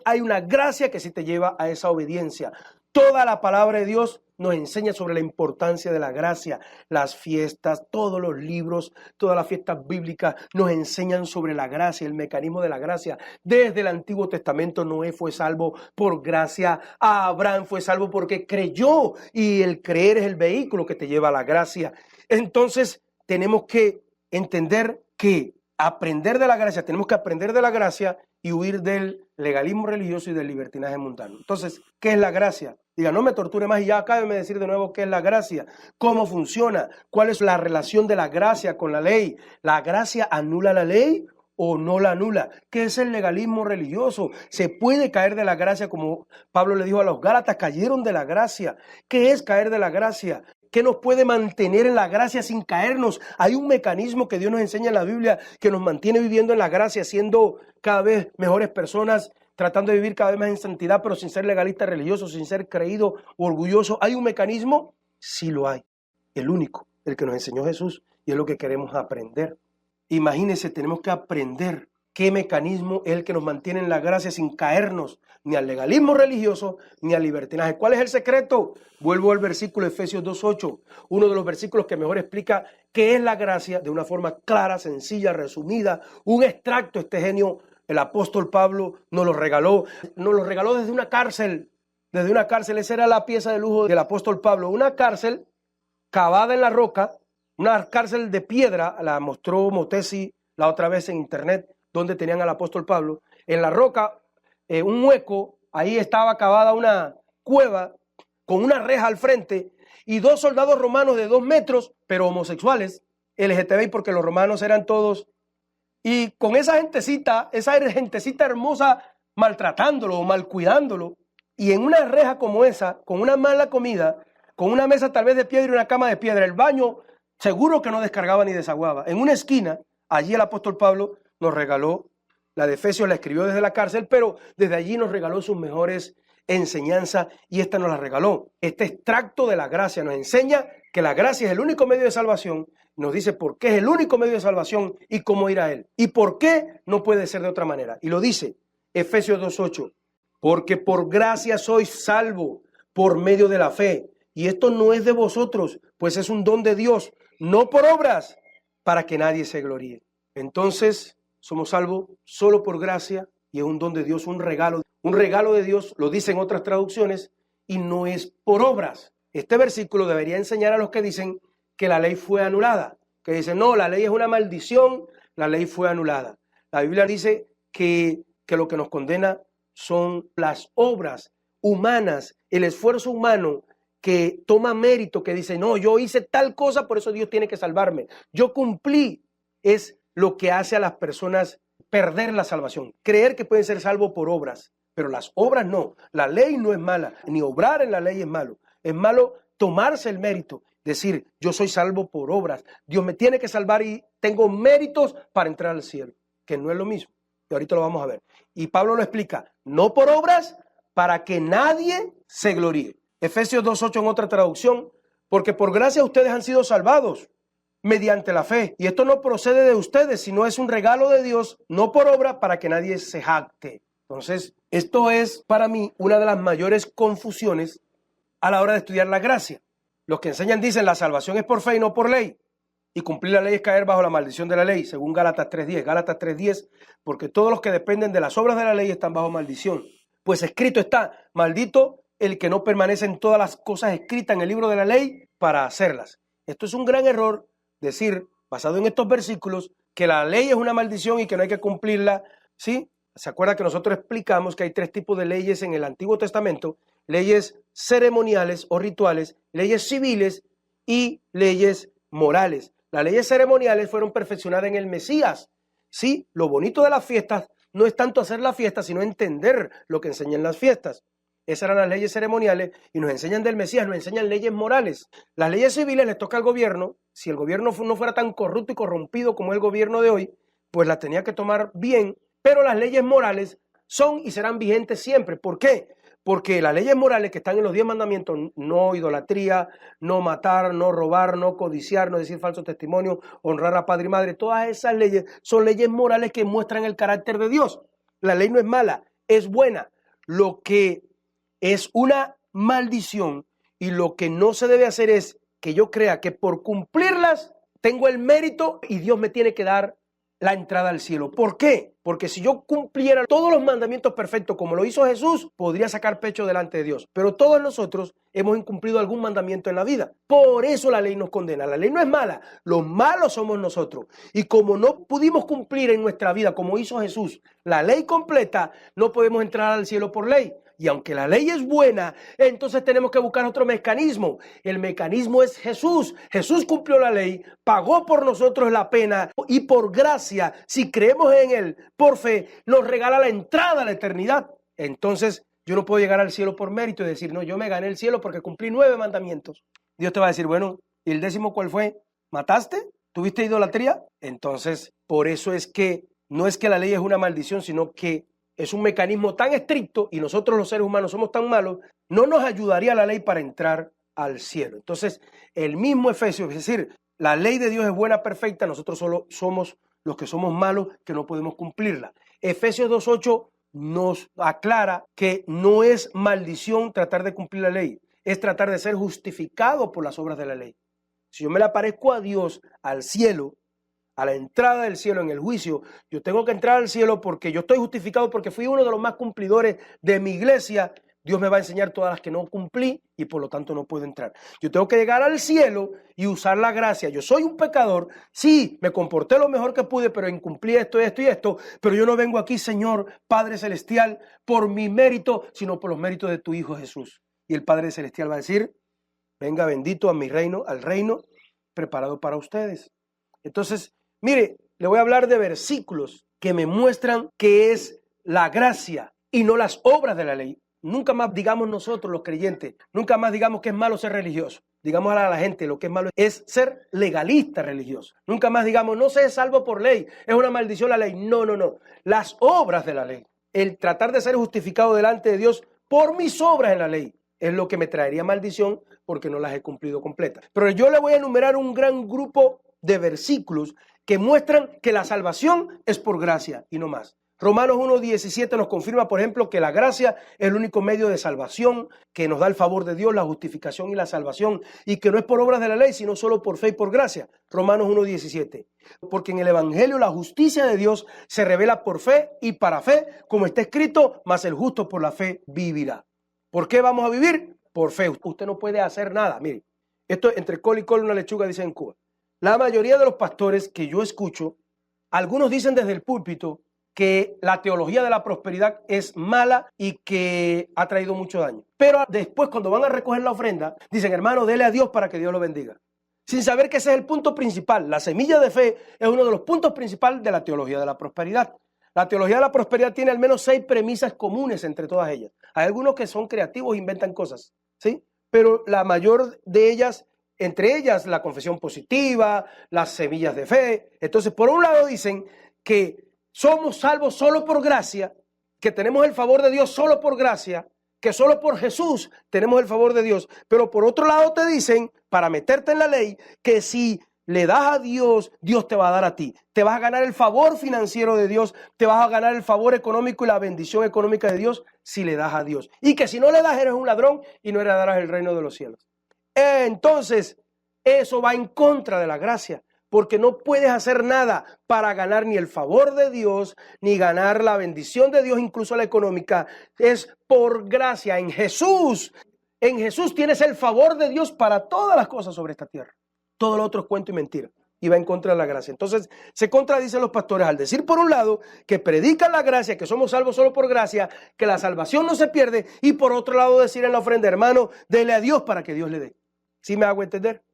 Hay una gracia que sí te lleva a esa obediencia. Toda la palabra de Dios nos enseña sobre la importancia de la gracia. Las fiestas, todos los libros, todas las fiestas bíblicas nos enseñan sobre la gracia, el mecanismo de la gracia. Desde el Antiguo Testamento, Noé fue salvo por gracia, Abraham fue salvo porque creyó, y el creer es el vehículo que te lleva a la gracia. Entonces, tenemos que entender que aprender de la gracia, tenemos que aprender de la gracia y huir del legalismo religioso y del libertinaje mundano. Entonces, ¿qué es la gracia? Diga, no me torture más y ya acábeme de decir de nuevo qué es la gracia, cómo funciona, cuál es la relación de la gracia con la ley. ¿La gracia anula la ley o no la anula? ¿Qué es el legalismo religioso? ¿Se puede caer de la gracia como Pablo le dijo a los Gálatas? Cayeron de la gracia. ¿Qué es caer de la gracia? ¿Qué nos puede mantener en la gracia sin caernos? Hay un mecanismo que Dios nos enseña en la Biblia que nos mantiene viviendo en la gracia, siendo cada vez mejores personas, tratando de vivir cada vez más en santidad, pero sin ser legalista religioso, sin ser creído o orgulloso. ¿Hay un mecanismo? Sí lo hay. El único, el que nos enseñó Jesús, y es lo que queremos aprender. Imagínense, tenemos que aprender qué mecanismo es el que nos mantiene en la gracia sin caernos ni al legalismo religioso ni al libertinaje. ¿Cuál es el secreto? Vuelvo al versículo Efesios 2:8, uno de los versículos que mejor explica qué es la gracia de una forma clara, sencilla, resumida. Un extracto, este genio, el apóstol Pablo, nos lo regaló desde una cárcel. Desde una cárcel, esa era la pieza de lujo del apóstol Pablo. Una cárcel cavada en la roca, una cárcel de piedra, la mostró Motesi la otra vez en internet, donde tenían al apóstol Pablo. En la roca, un hueco, ahí estaba cavada una cueva con una reja al frente y dos soldados romanos de 2 metros, pero homosexuales, LGTBI, porque los romanos eran todos, y con esa gentecita hermosa maltratándolo o mal cuidándolo, y en una reja como esa, con una mala comida, con una mesa tal vez de piedra y una cama de piedra, el baño seguro que no descargaba ni desaguaba. En una esquina, allí el apóstol Pablo nos regaló, la de Efesios la escribió desde la cárcel, pero desde allí nos regaló sus mejores enseñanzas y esta nos la regaló. Este extracto de la gracia nos enseña que la gracia es el único medio de salvación, nos dice por qué es el único medio de salvación y cómo ir a él. Y por qué no puede ser de otra manera. Y lo dice Efesios 2:8, porque por gracia sois salvo por medio de la fe. Y esto no es de vosotros, pues es un don de Dios, no por obras, para que nadie se gloríe. Entonces, somos salvos solo por gracia y es un don de Dios, un regalo de Dios, lo dicen otras traducciones, y no es por obras. Este versículo debería enseñar a los que dicen que la ley fue anulada, que dicen, no, la ley es una maldición, la ley fue anulada. La Biblia dice que lo que nos condena son las obras humanas, el esfuerzo humano que toma mérito, que dice, no, yo hice tal cosa, por eso Dios tiene que salvarme. Yo cumplí, es lo que hace a las personas perder la salvación, creer que pueden ser salvos por obras, pero las obras no. La ley no es mala, ni obrar en la ley es malo. Es malo tomarse el mérito, decir, yo soy salvo por obras, Dios me tiene que salvar y tengo méritos para entrar al cielo, que no es lo mismo. Y ahorita lo vamos a ver. Y Pablo lo explica, no por obras, para que nadie se gloríe. Efesios 2:8 en otra traducción, porque por gracia ustedes han sido salvados mediante la fe. Y esto no procede de ustedes, sino es un regalo de Dios, no por obra, para que nadie se jacte. Entonces, esto es para mí una de las mayores confusiones a la hora de estudiar la gracia. Los que enseñan dicen la salvación es por fe y no por ley. Y cumplir la ley es caer bajo la maldición de la ley, según Gálatas 3:10. Gálatas 3:10, porque todos los que dependen de las obras de la ley están bajo maldición. Pues escrito está, maldito el que no permanece en todas las cosas escritas en el libro de la ley para hacerlas. Esto es un gran error, decir, basado en estos versículos, que la ley es una maldición y que no hay que cumplirla, ¿sí? ¿Se acuerda que nosotros explicamos que hay 3 tipos de leyes en el Antiguo Testamento? Leyes ceremoniales o rituales, leyes civiles y leyes morales. Las leyes ceremoniales fueron perfeccionadas en el Mesías, ¿sí? Lo bonito de las fiestas no es tanto hacer la fiesta, sino entender lo que enseñan las fiestas. Esas eran las leyes ceremoniales y nos enseñan del Mesías, nos enseñan leyes morales. Las leyes civiles les toca al gobierno. Si el gobierno no fuera tan corrupto y corrompido como el gobierno de hoy, pues las tenía que tomar bien. Pero las leyes morales son y serán vigentes siempre. ¿Por qué? Porque las leyes morales que están en los 10 mandamientos, no idolatría, no matar, no robar, no codiciar, no decir falso testimonio, honrar a padre y madre, todas esas leyes son leyes morales que muestran el carácter de Dios. La ley no es mala, es buena. Lo que es una maldición Y lo que no se debe hacer es que yo crea que por cumplirlas tengo el mérito y Dios me tiene que dar la entrada al cielo. ¿Por qué? Porque si yo cumpliera todos los mandamientos perfectos como lo hizo Jesús, podría sacar pecho delante de Dios. Pero todos nosotros hemos incumplido algún mandamiento en la vida. Por eso la ley nos condena. La ley no es mala, los malos somos nosotros. Y como no pudimos cumplir en nuestra vida como hizo Jesús la ley completa, no podemos entrar al cielo por ley. Y aunque la ley es buena, entonces tenemos que buscar otro mecanismo. El mecanismo es Jesús. Jesús cumplió la ley, pagó por nosotros la pena y por gracia, si creemos en Él, por fe, nos regala la entrada a la eternidad. Entonces yo no puedo llegar al cielo por mérito y decir, no, yo me gané el cielo porque cumplí 9 mandamientos. Dios te va a decir, bueno, ¿y el 10º cuál fue? ¿Mataste? ¿Tuviste idolatría? Entonces, por eso es que no es que la ley es una maldición, sino que es un mecanismo tan estricto y nosotros los seres humanos somos tan malos, no nos ayudaría la ley para entrar al cielo. Entonces, el mismo Efesios, es decir, la ley de Dios es buena, perfecta, nosotros solo somos los que somos malos, que no podemos cumplirla. Efesios 2:8 nos aclara que no es maldición tratar de cumplir la ley, es tratar de ser justificado por las obras de la ley. Si yo me le aparezco a Dios, al cielo, a la entrada del cielo en el juicio, yo tengo que entrar al cielo porque yo estoy justificado porque fui uno de los más cumplidores de mi iglesia. Dios me va a enseñar todas las que no cumplí y por lo tanto no puedo entrar. Yo tengo que llegar al cielo y usar la gracia. Yo soy un pecador, sí, me comporté lo mejor que pude, pero incumplí esto, esto y esto, pero yo no vengo aquí, Señor, Padre Celestial, por mi mérito, sino por los méritos de tu Hijo Jesús. Y el Padre Celestial va a decir, venga bendito a mi reino, al reino preparado para ustedes. Entonces, mire, le voy a hablar de versículos que me muestran que es la gracia y no las obras de la ley. Nunca más digamos nosotros los creyentes, nunca más digamos que es malo ser religioso. Digamos a la gente lo que es malo es ser legalista religioso. Nunca más digamos no se es salvo por ley, es una maldición la ley. No, no, no. Las obras de la ley, el tratar de ser justificado delante de Dios por mis obras en la ley, es lo que me traería maldición porque no las he cumplido completas. Pero yo le voy a enumerar un gran grupo de versículos que muestran que la salvación es por gracia y no más. Romanos 1:17 nos confirma, por ejemplo, que la gracia es el único medio de salvación que nos da el favor de Dios, la justificación y la salvación, y que no es por obras de la ley, sino solo por fe y por gracia. Romanos 1:17. Porque en el Evangelio la justicia de Dios se revela por fe y para fe, como está escrito, mas el justo por la fe vivirá. ¿Por qué vamos a vivir? Por fe. Usted no puede hacer nada. Mire, esto entre col y col una lechuga, dicen en Cuba. La mayoría de los pastores que yo escucho, algunos dicen desde el púlpito que la teología de la prosperidad es mala y que ha traído mucho daño. Pero después, cuando van a recoger la ofrenda, dicen, hermano, dele a Dios para que Dios lo bendiga. Sin saber que ese es el punto principal. La semilla de fe es uno de los puntos principales de la teología de la prosperidad. La teología de la prosperidad tiene al menos 6 premisas comunes entre todas ellas. Hay algunos que son creativos e inventan cosas, ¿sí? Pero la mayor de ellas, entre ellas la confesión positiva, las semillas de fe. Entonces, por un lado dicen que somos salvos solo por gracia, que tenemos el favor de Dios solo por gracia, que solo por Jesús tenemos el favor de Dios. Pero por otro lado te dicen, para meterte en la ley, que si le das a Dios, Dios te va a dar a ti. Te vas a ganar el favor financiero de Dios, te vas a ganar el favor económico y la bendición económica de Dios si le das a Dios. Y que si no le das eres un ladrón y no heredarás el reino de los cielos. Entonces, eso va en contra de la gracia. Porque no puedes hacer nada para ganar ni el favor de Dios, ni ganar la bendición de Dios, incluso la económica. Es por gracia en Jesús. En Jesús tienes el favor de Dios para todas las cosas sobre esta tierra. Todo lo otro es cuento y mentira. Y va en contra de la gracia. Entonces se contradicen los pastores al decir por un lado que predican la gracia, que somos salvos solo por gracia, que la salvación no se pierde. Y por otro lado decir en la ofrenda, hermano, dele a Dios para que Dios le dé. ¿Sí me hago entender?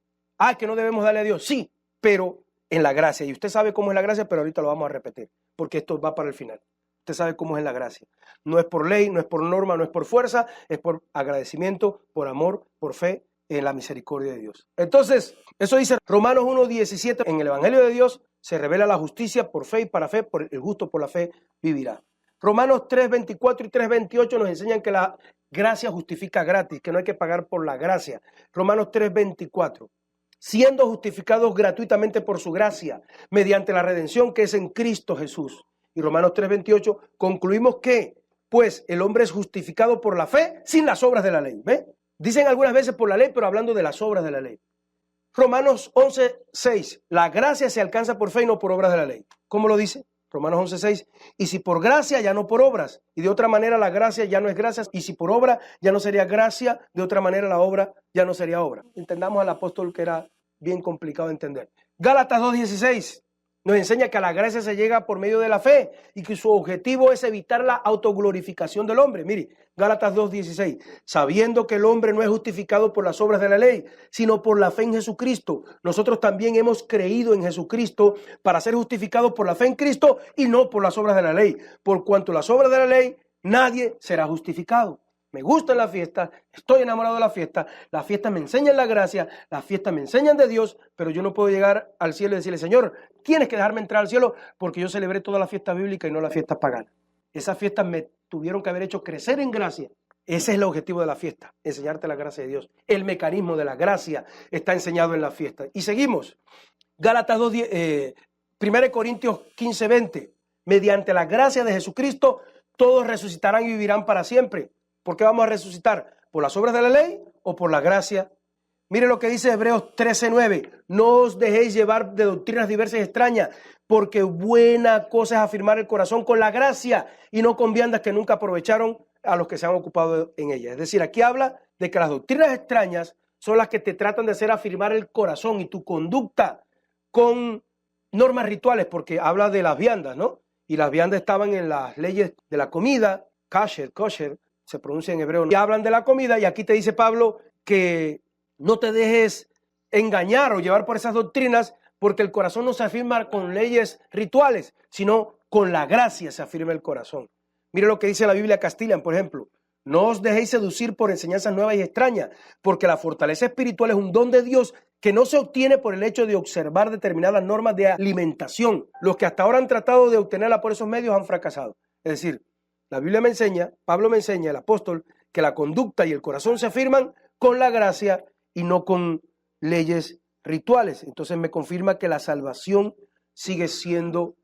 Que no debemos darle a Dios. Sí. Pero en la gracia, y usted sabe cómo es la gracia, pero ahorita lo vamos a repetir, porque esto va para el final. Usted sabe cómo es la gracia. No es por ley, no es por norma, no es por fuerza, es por agradecimiento, por amor, por fe en la misericordia de Dios. Entonces, eso dice Romanos 1:17, en el Evangelio de Dios se revela la justicia por fe y para fe, por el justo por la fe vivirá. Romanos 3:24 y 3:28 nos enseñan que la gracia justifica gratis, que no hay que pagar por la gracia. Romanos 3:24. Siendo justificados gratuitamente por su gracia, mediante la redención que es en Cristo Jesús. Y Romanos 3:28, concluimos que, pues, el hombre es justificado por la fe sin las obras de la ley. ¿Ve? Dicen algunas veces por la ley, pero hablando de las obras de la ley. Romanos 11:6, la gracia se alcanza por fe y no por obras de la ley. ¿Cómo lo dice? Romanos 11:6, y si por gracia, ya no por obras. Y de otra manera la gracia ya no es gracia, y si por obra, ya no sería gracia, de otra manera la obra ya no sería obra. Entendamos al apóstol que era bien complicado de entender. Gálatas 2:16 nos enseña que a la gracia se llega por medio de la fe y que su objetivo es evitar la autoglorificación del hombre. Mire, Gálatas 2:16, sabiendo que el hombre no es justificado por las obras de la ley, sino por la fe en Jesucristo. Nosotros también hemos creído en Jesucristo para ser justificados por la fe en Cristo y no por las obras de la ley. Por cuanto las obras de la ley, nadie será justificado. Me gusta la fiesta, estoy enamorado de la fiesta me enseñan la gracia, las fiestas me enseñan de Dios, pero yo no puedo llegar al cielo y decirle, Señor, tienes que dejarme entrar al cielo porque yo celebré todas las fiestas bíblicas y no las fiestas paganas. Esas fiestas me tuvieron que haber hecho crecer en gracia. Ese es el objetivo de la fiesta, enseñarte la gracia de Dios. El mecanismo de la gracia está enseñado en la fiesta. Y seguimos. Gálatas 1 Corintios 15:20. Mediante la gracia de Jesucristo, todos resucitarán y vivirán para siempre. ¿Por qué vamos a resucitar? ¿Por las obras de la ley o por la gracia? Mire lo que dice Hebreos 13:9. No os dejéis llevar de doctrinas diversas y extrañas, porque buena cosa es afirmar el corazón con la gracia y no con viandas que nunca aprovecharon a los que se han ocupado en ellas. Es decir, aquí habla de que las doctrinas extrañas son las que te tratan de hacer afirmar el corazón y tu conducta con normas rituales, porque habla de las viandas, ¿no? Y las viandas estaban en las leyes de la comida, kosher, se pronuncia en hebreo, y hablan de la comida, y aquí te dice Pablo que no te dejes engañar o llevar por esas doctrinas, porque el corazón no se afirma con leyes rituales, sino con la gracia se afirma el corazón. Mire lo que dice la Biblia Castilian, por ejemplo. No os dejéis seducir por enseñanzas nuevas y extrañas, porque la fortaleza espiritual es un don de Dios que no se obtiene por el hecho de observar determinadas normas de alimentación. Los que hasta ahora han tratado de obtenerla por esos medios han fracasado. Es decir, la Biblia me enseña, Pablo me enseña, el apóstol, que la conducta y el corazón se afirman con la gracia y no con leyes rituales. Entonces me confirma que la salvación sigue siendo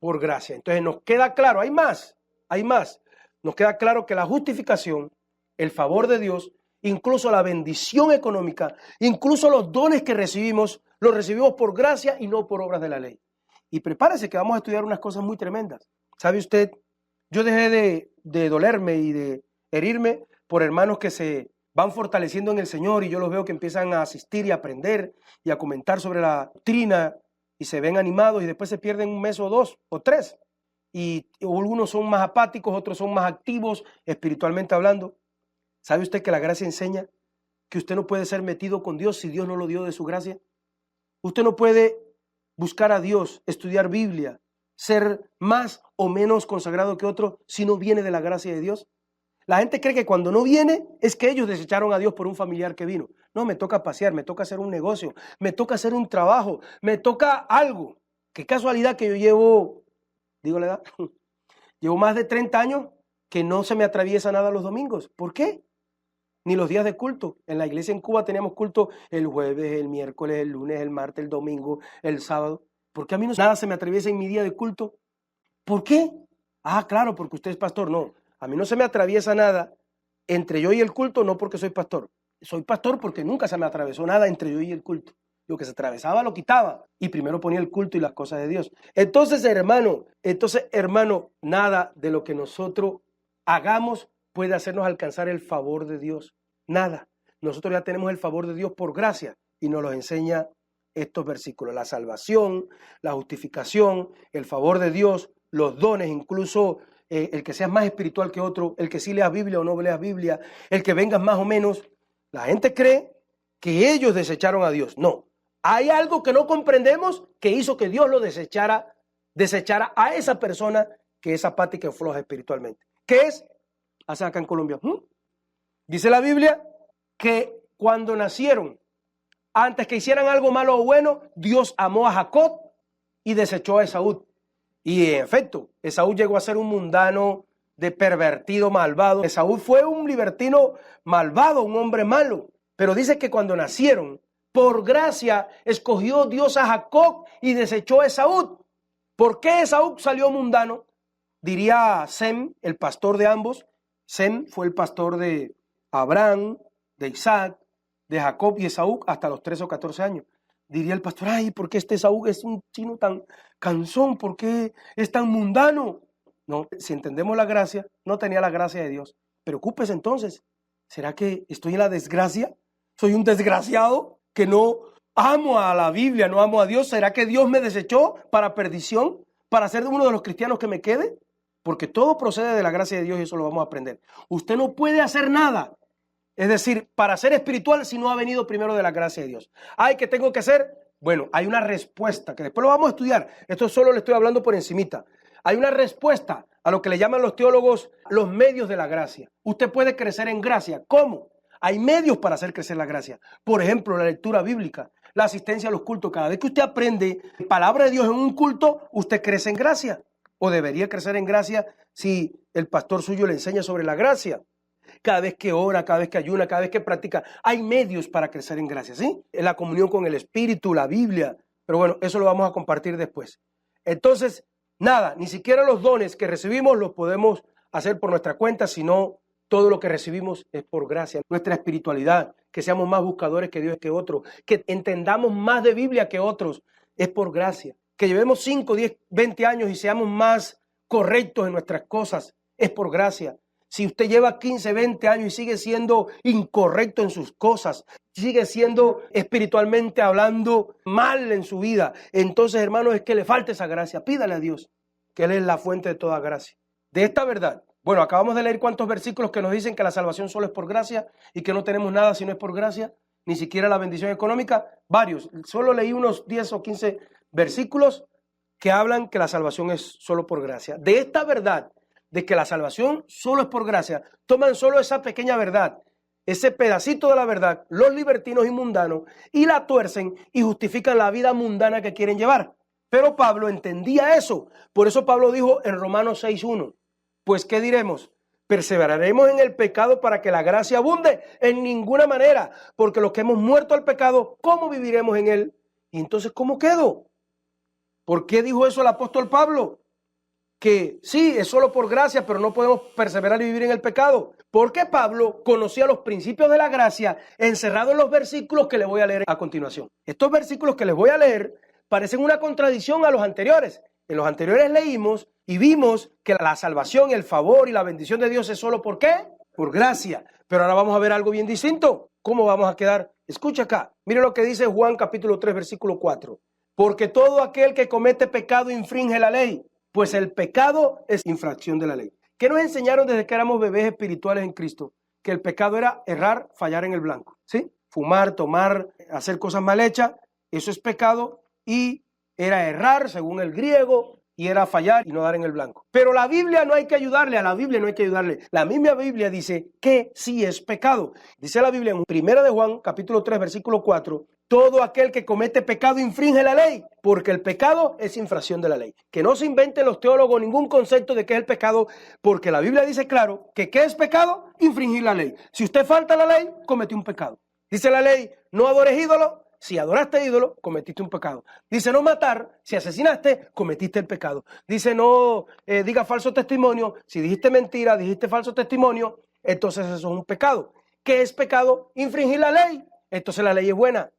por gracia. Entonces nos queda claro, hay más. Nos queda claro que la justificación, el favor de Dios, incluso la bendición económica, incluso los dones que recibimos, los recibimos por gracia y no por obras de la ley. Y prepárese que vamos a estudiar unas cosas muy tremendas. ¿Sabe usted? Yo dejé de dolerme y de herirme por hermanos que se van fortaleciendo en el Señor y yo los veo que empiezan a asistir y a aprender y a comentar sobre la doctrina y se ven animados y después se pierden un mes o dos o tres. Y algunos son más apáticos, otros son más activos espiritualmente hablando. ¿Sabe usted que la gracia enseña que usted no puede ser metido con Dios si Dios no lo dio de su gracia? Usted no puede buscar a Dios, estudiar Biblia, ser más o menos consagrado que otro si no viene de la gracia de Dios. La gente cree que cuando no viene es que ellos desecharon a Dios por un familiar que vino. No, me toca pasear, me toca hacer un negocio, me toca hacer un trabajo, me toca algo. Qué casualidad que yo llevo, digo la edad, llevo más de 30 años que no se me atraviesa nada los domingos. ¿Por qué? Ni los días de culto. En la iglesia en Cuba teníamos culto el jueves, el miércoles, el lunes, el martes, el domingo, el sábado. ¿Por qué a mí nada se me atraviesa en mi día de culto? ¿Por qué? Ah, claro, porque usted es pastor. No, a mí no se me atraviesa nada entre yo y el culto, no porque soy pastor. Soy pastor porque nunca se me atravesó nada entre yo y el culto. Lo que se atravesaba lo quitaba y primero ponía el culto y las cosas de Dios. Entonces, hermano, nada de lo que nosotros hagamos puede hacernos alcanzar el favor de Dios. Nada. Nosotros ya tenemos el favor de Dios por gracia y nos lo enseña estos versículos. La salvación, la justificación, el favor de Dios, los dones, incluso el que seas más espiritual que otro, el que sí leas Biblia o no leas Biblia, el que vengas más o menos. La gente cree que ellos desecharon a Dios. No. Hay algo que no comprendemos que hizo que Dios lo desechara a esa persona que es apática y floja espiritualmente. ¿Qué es? Hace acá en Colombia. Dice la Biblia que cuando nacieron, antes que hicieran algo malo o bueno, Dios amó a Jacob y desechó a Esaú. Y en efecto, Esaú llegó a ser un mundano de pervertido, malvado. Esaú fue un libertino malvado, un hombre malo. Pero dice que cuando nacieron, por gracia, escogió Dios a Jacob y desechó a Esaú. ¿Por qué Esaú salió mundano? Diría Sem, el pastor de ambos. Sem fue el pastor de Abraham, de Isaac, de Jacob y Esaú hasta los 13 o 14 años. Diría el pastor, ay, ¿por qué este Esaú es un chino tan cansón? ¿Por qué es tan mundano? No, si entendemos la gracia, no tenía la gracia de Dios. Preocúpese entonces, ¿será que estoy en la desgracia? ¿Soy un desgraciado que no amo a la Biblia, no amo a Dios? ¿Será que Dios me desechó para perdición, para ser uno de los cristianos que me quede? Porque todo procede de la gracia de Dios y eso lo vamos a aprender. Usted no puede hacer nada, es decir, para ser espiritual si no ha venido primero de la gracia de Dios. Ay, ¿qué tengo que hacer? Bueno, hay una respuesta que después lo vamos a estudiar. Esto solo le estoy hablando por encimita. Hay una respuesta a lo que le llaman los teólogos los medios de la gracia. Usted puede crecer en gracia. ¿Cómo? Hay medios para hacer crecer la gracia. Por ejemplo, la lectura bíblica, la asistencia a los cultos. Cada vez que usted aprende palabra de Dios en un culto, usted crece en gracia. O debería crecer en gracia si el pastor suyo le enseña sobre la gracia. Cada vez que ora, cada vez que ayuna, cada vez que practica, hay medios para crecer en gracia, ¿sí? En la comunión con el Espíritu, la Biblia. Pero bueno, eso lo vamos a compartir después. Entonces, nada, ni siquiera los dones que recibimos los podemos hacer por nuestra cuenta, sino todo lo que recibimos es por gracia. Nuestra espiritualidad, que seamos más buscadores que Dios que otros, que entendamos más de Biblia que otros, es por gracia. Que llevemos 5, 10, 20 años y seamos más correctos en nuestras cosas, es por gracia. Si usted lleva 15, 20 años y sigue siendo incorrecto en sus cosas, sigue siendo espiritualmente hablando mal en su vida, entonces, hermano, es que le falta esa gracia. Pídale a Dios, que Él es la fuente de toda gracia. De esta verdad, bueno, acabamos de leer cuántos versículos que nos dicen que la salvación solo es por gracia y que no tenemos nada si no es por gracia, ni siquiera la bendición económica. Varios, solo leí unos 10 o 15 versículos que hablan que la salvación es solo por gracia. De esta verdad, de que la salvación solo es por gracia, toman solo esa pequeña verdad, ese pedacito de la verdad, los libertinos y mundanos, y la tuercen y justifican la vida mundana que quieren llevar. Pero Pablo entendía eso. Por eso Pablo dijo en Romanos 6:1, pues ¿qué diremos? ¿Perseveraremos en el pecado para que la gracia abunde? En ninguna manera, porque los que hemos muerto al pecado, ¿cómo viviremos en él? Y entonces, ¿cómo quedó? ¿Por qué dijo eso el apóstol Pablo? Que sí, es solo por gracia, pero no podemos perseverar y vivir en el pecado. Porque Pablo conocía los principios de la gracia encerrados en los versículos que le voy a leer a continuación. Estos versículos que les voy a leer parecen una contradicción a los anteriores. En los anteriores leímos y vimos que la salvación, el favor y la bendición de Dios es solo ¿por qué? Por gracia. Pero ahora vamos a ver algo bien distinto. ¿Cómo vamos a quedar? Escucha acá. Mire lo que dice Juan capítulo 3, versículo 4. Porque todo aquel que comete pecado infringe la ley, pues el pecado es infracción de la ley. ¿Qué nos enseñaron desde que éramos bebés espirituales en Cristo? Que el pecado era errar, fallar en el blanco, ¿sí? Fumar, tomar, hacer cosas mal hechas, eso es pecado, y era errar según el griego, y era fallar y no dar en el blanco. Pero la Biblia no hay que ayudarle, a la Biblia no hay que ayudarle. La misma Biblia dice que sí es pecado. Dice la Biblia en 1 de Juan, capítulo 3, versículo 4, todo aquel que comete pecado infringe la ley, porque el pecado es infracción de la ley. Que no se inventen los teólogos ningún concepto de qué es el pecado, porque la Biblia dice claro que ¿qué es pecado? Infringir la ley. Si usted falta a la ley, cometió un pecado. Dice la ley, no adores ídolos. Si adoraste ídolo, cometiste un pecado. Dice no matar, si asesinaste, cometiste el pecado. Dice no diga falso testimonio, si dijiste mentira, dijiste falso testimonio, entonces eso es un pecado. ¿Qué es pecado? Infringir la ley. Entonces la ley es buena.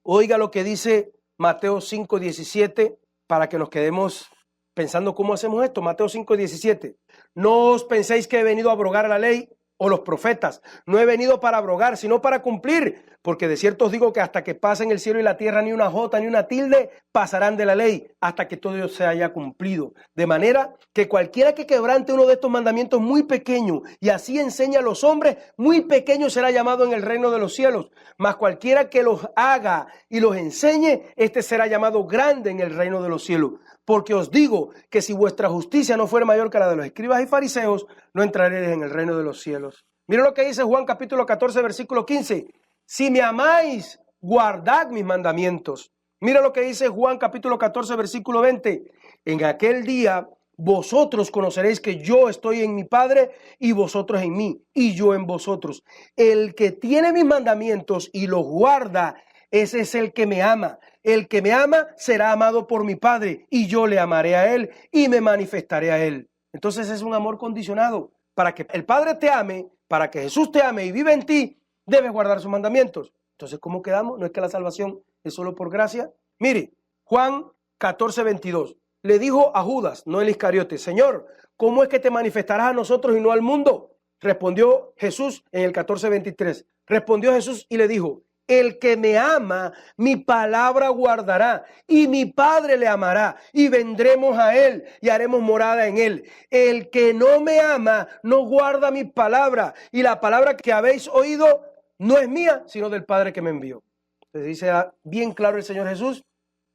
Oiga lo que dice Mateo 5:17 para que nos quedemos pensando cómo hacemos esto. Mateo 5:17. No os penséis que he venido a abrogar la ley o los profetas. No he venido para abrogar, sino para cumplir. Porque de cierto os digo que hasta que pasen el cielo y la tierra, ni una jota ni una tilde pasarán de la ley, hasta que todo se haya cumplido. De manera que cualquiera que quebrante uno de estos mandamientos muy pequeño, y así enseña a los hombres, muy pequeño será llamado en el reino de los cielos. Mas cualquiera que los haga y los enseñe, este será llamado grande en el reino de los cielos. Porque os digo que si vuestra justicia no fuera mayor que la de los escribas y fariseos, no entraréis en el reino de los cielos. Mira lo que dice Juan capítulo 14, versículo 15. Si me amáis, guardad mis mandamientos. Mira lo que dice Juan capítulo 14, versículo 20. En aquel día vosotros conoceréis que yo estoy en mi Padre y vosotros en mí y yo en vosotros. El que tiene mis mandamientos y los guarda, ese es el que me ama. El que me ama será amado por mi Padre y yo le amaré a él y me manifestaré a él. Entonces es un amor condicionado. Para que el Padre te ame, para que Jesús te ame y viva en ti, debes guardar sus mandamientos. Entonces, ¿cómo quedamos? ¿No es que la salvación es solo por gracia? Mire, Juan 14:22. Le dijo a Judas, no el Iscariote, Señor, ¿cómo es que te manifestarás a nosotros y no al mundo? Respondió Jesús en el 14:23. Respondió Jesús y le dijo, el que me ama, mi palabra guardará, y mi Padre le amará, y vendremos a él, y haremos morada en él. El que no me ama, no guarda mi palabra, y la palabra que habéis oído no es mía, sino del Padre que me envió. Entonces dice bien claro el Señor Jesús,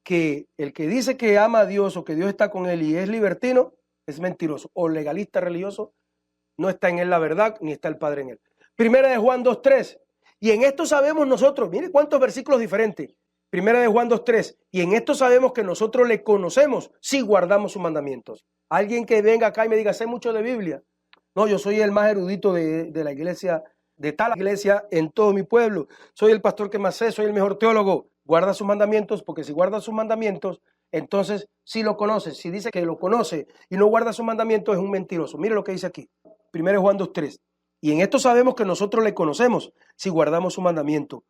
que el que dice que ama a Dios, o que Dios está con él, y es libertino, es mentiroso, o legalista religioso, no está en él la verdad, ni está el Padre en él. Primera de Juan 2:3. Y en esto sabemos nosotros, mire cuántos versículos diferentes. Primera de Juan 2:3. Y en esto sabemos que nosotros le conocemos si guardamos sus mandamientos. Alguien que venga acá y me diga, sé mucho de Biblia. No, yo soy el más erudito de la iglesia, de tal iglesia en todo mi pueblo. Soy el pastor que más sé, soy el mejor teólogo. Guarda sus mandamientos, porque si guarda sus mandamientos, entonces sí lo conoce. Si dice que lo conoce y no guarda sus mandamientos, es un mentiroso. Mire lo que dice aquí. Primera de Juan 2:3. Y en esto sabemos que nosotros le conocemos si guardamos su mandamiento.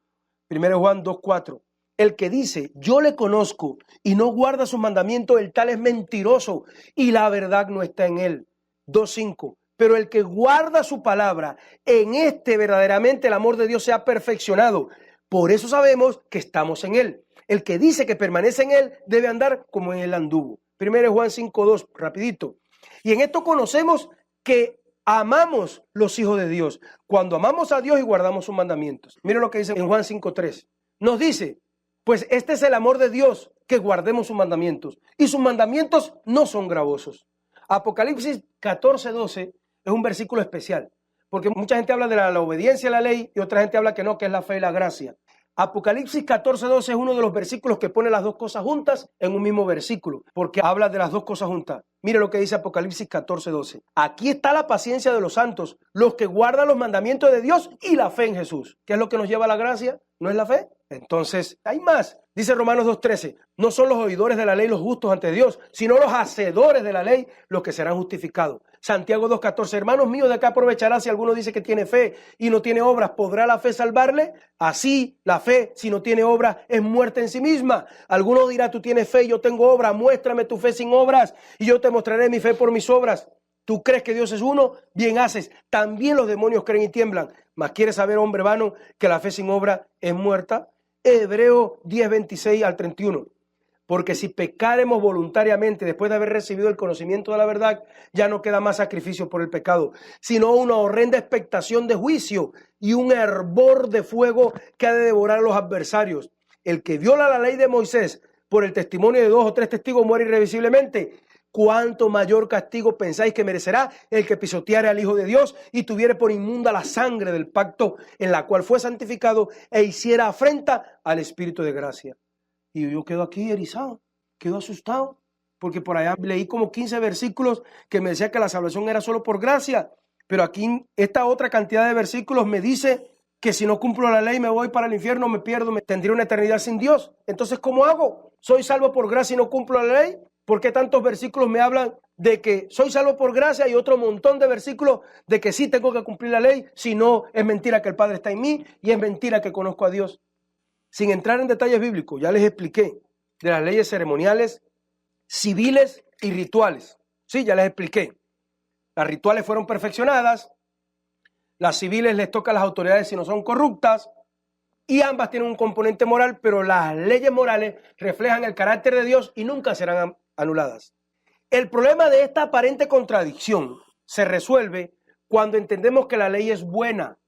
1 Juan 2:4. El que dice, yo le conozco y no guarda sus mandamientos, el tal es mentiroso y la verdad no está en él. 2:5. Pero el que guarda su palabra, en este verdaderamente el amor de Dios se ha perfeccionado. Por eso sabemos que estamos en él. El que dice que permanece en él debe andar como en él anduvo. 1 Juan 5:2, rapidito. Y en esto conocemos que amamos los hijos de Dios, cuando amamos a Dios y guardamos sus mandamientos. Mire lo que dice en Juan 5:3. Nos dice, pues este es el amor de Dios, que guardemos sus mandamientos. Y sus mandamientos no son gravosos. Apocalipsis 14:12 es un versículo especial, porque mucha gente habla de la obediencia a la ley y otra gente habla que no, que es la fe y la gracia. Apocalipsis 14:12 es uno de los versículos que pone las dos cosas juntas en un mismo versículo, porque habla de las dos cosas juntas. Mire lo que dice Apocalipsis 14:12. Aquí está la paciencia de los santos, los que guardan los mandamientos de Dios y la fe en Jesús. ¿Qué es lo que nos lleva a la gracia? ¿No es la fe? Entonces, hay más. Dice Romanos 2:13, no son los oidores de la ley los justos ante Dios, sino los hacedores de la ley los que serán justificados. Santiago 2:14, hermanos míos, ¿de qué aprovechará si alguno dice que tiene fe y no tiene obras? ¿Podrá la fe salvarle? Así, la fe, si no tiene obras, es muerta en sí misma. Alguno dirá, tú tienes fe y yo tengo obras, muéstrame tu fe sin obras y yo te mostraré mi fe por mis obras. ¿Tú crees que Dios es uno? Bien haces. También los demonios creen y tiemblan. ¿Mas quieres saber, hombre vano, que la fe sin obra es muerta? Hebreos 10:26-31. Porque si pecaremos voluntariamente después de haber recibido el conocimiento de la verdad, ya no queda más sacrificio por el pecado, sino una horrenda expectación de juicio y un hervor de fuego que ha de devorar a los adversarios. El que viola la ley de Moisés por el testimonio de 2 o 3 testigos muere irrevisiblemente. ¿Cuánto mayor castigo pensáis que merecerá el que pisoteare al Hijo de Dios y tuviere por inmunda la sangre del pacto en la cual fue santificado e hiciera afrenta al Espíritu de gracia? Y yo quedo aquí erizado, quedo asustado, porque por allá leí como 15 versículos que me decía que la salvación era solo por gracia, pero aquí esta otra cantidad de versículos me dice que si no cumplo la ley me voy para el infierno, me pierdo, me tendría una eternidad sin Dios. Entonces, ¿cómo hago? ¿Soy salvo por gracia y no cumplo la ley? ¿Por qué tantos versículos me hablan de que soy salvo por gracia y otro montón de versículos de que sí tengo que cumplir la ley? Si no, es mentira que el Padre está en mí y es mentira que conozco a Dios. Sin entrar en detalles bíblicos, ya les expliqué de las leyes ceremoniales, civiles y rituales. Sí, ya les expliqué. Las rituales fueron perfeccionadas, las civiles les toca a las autoridades si no son corruptas, y ambas tienen un componente moral, pero las leyes morales reflejan el carácter de Dios y nunca serán anuladas. El problema de esta aparente contradicción se resuelve cuando entendemos que la ley es buena,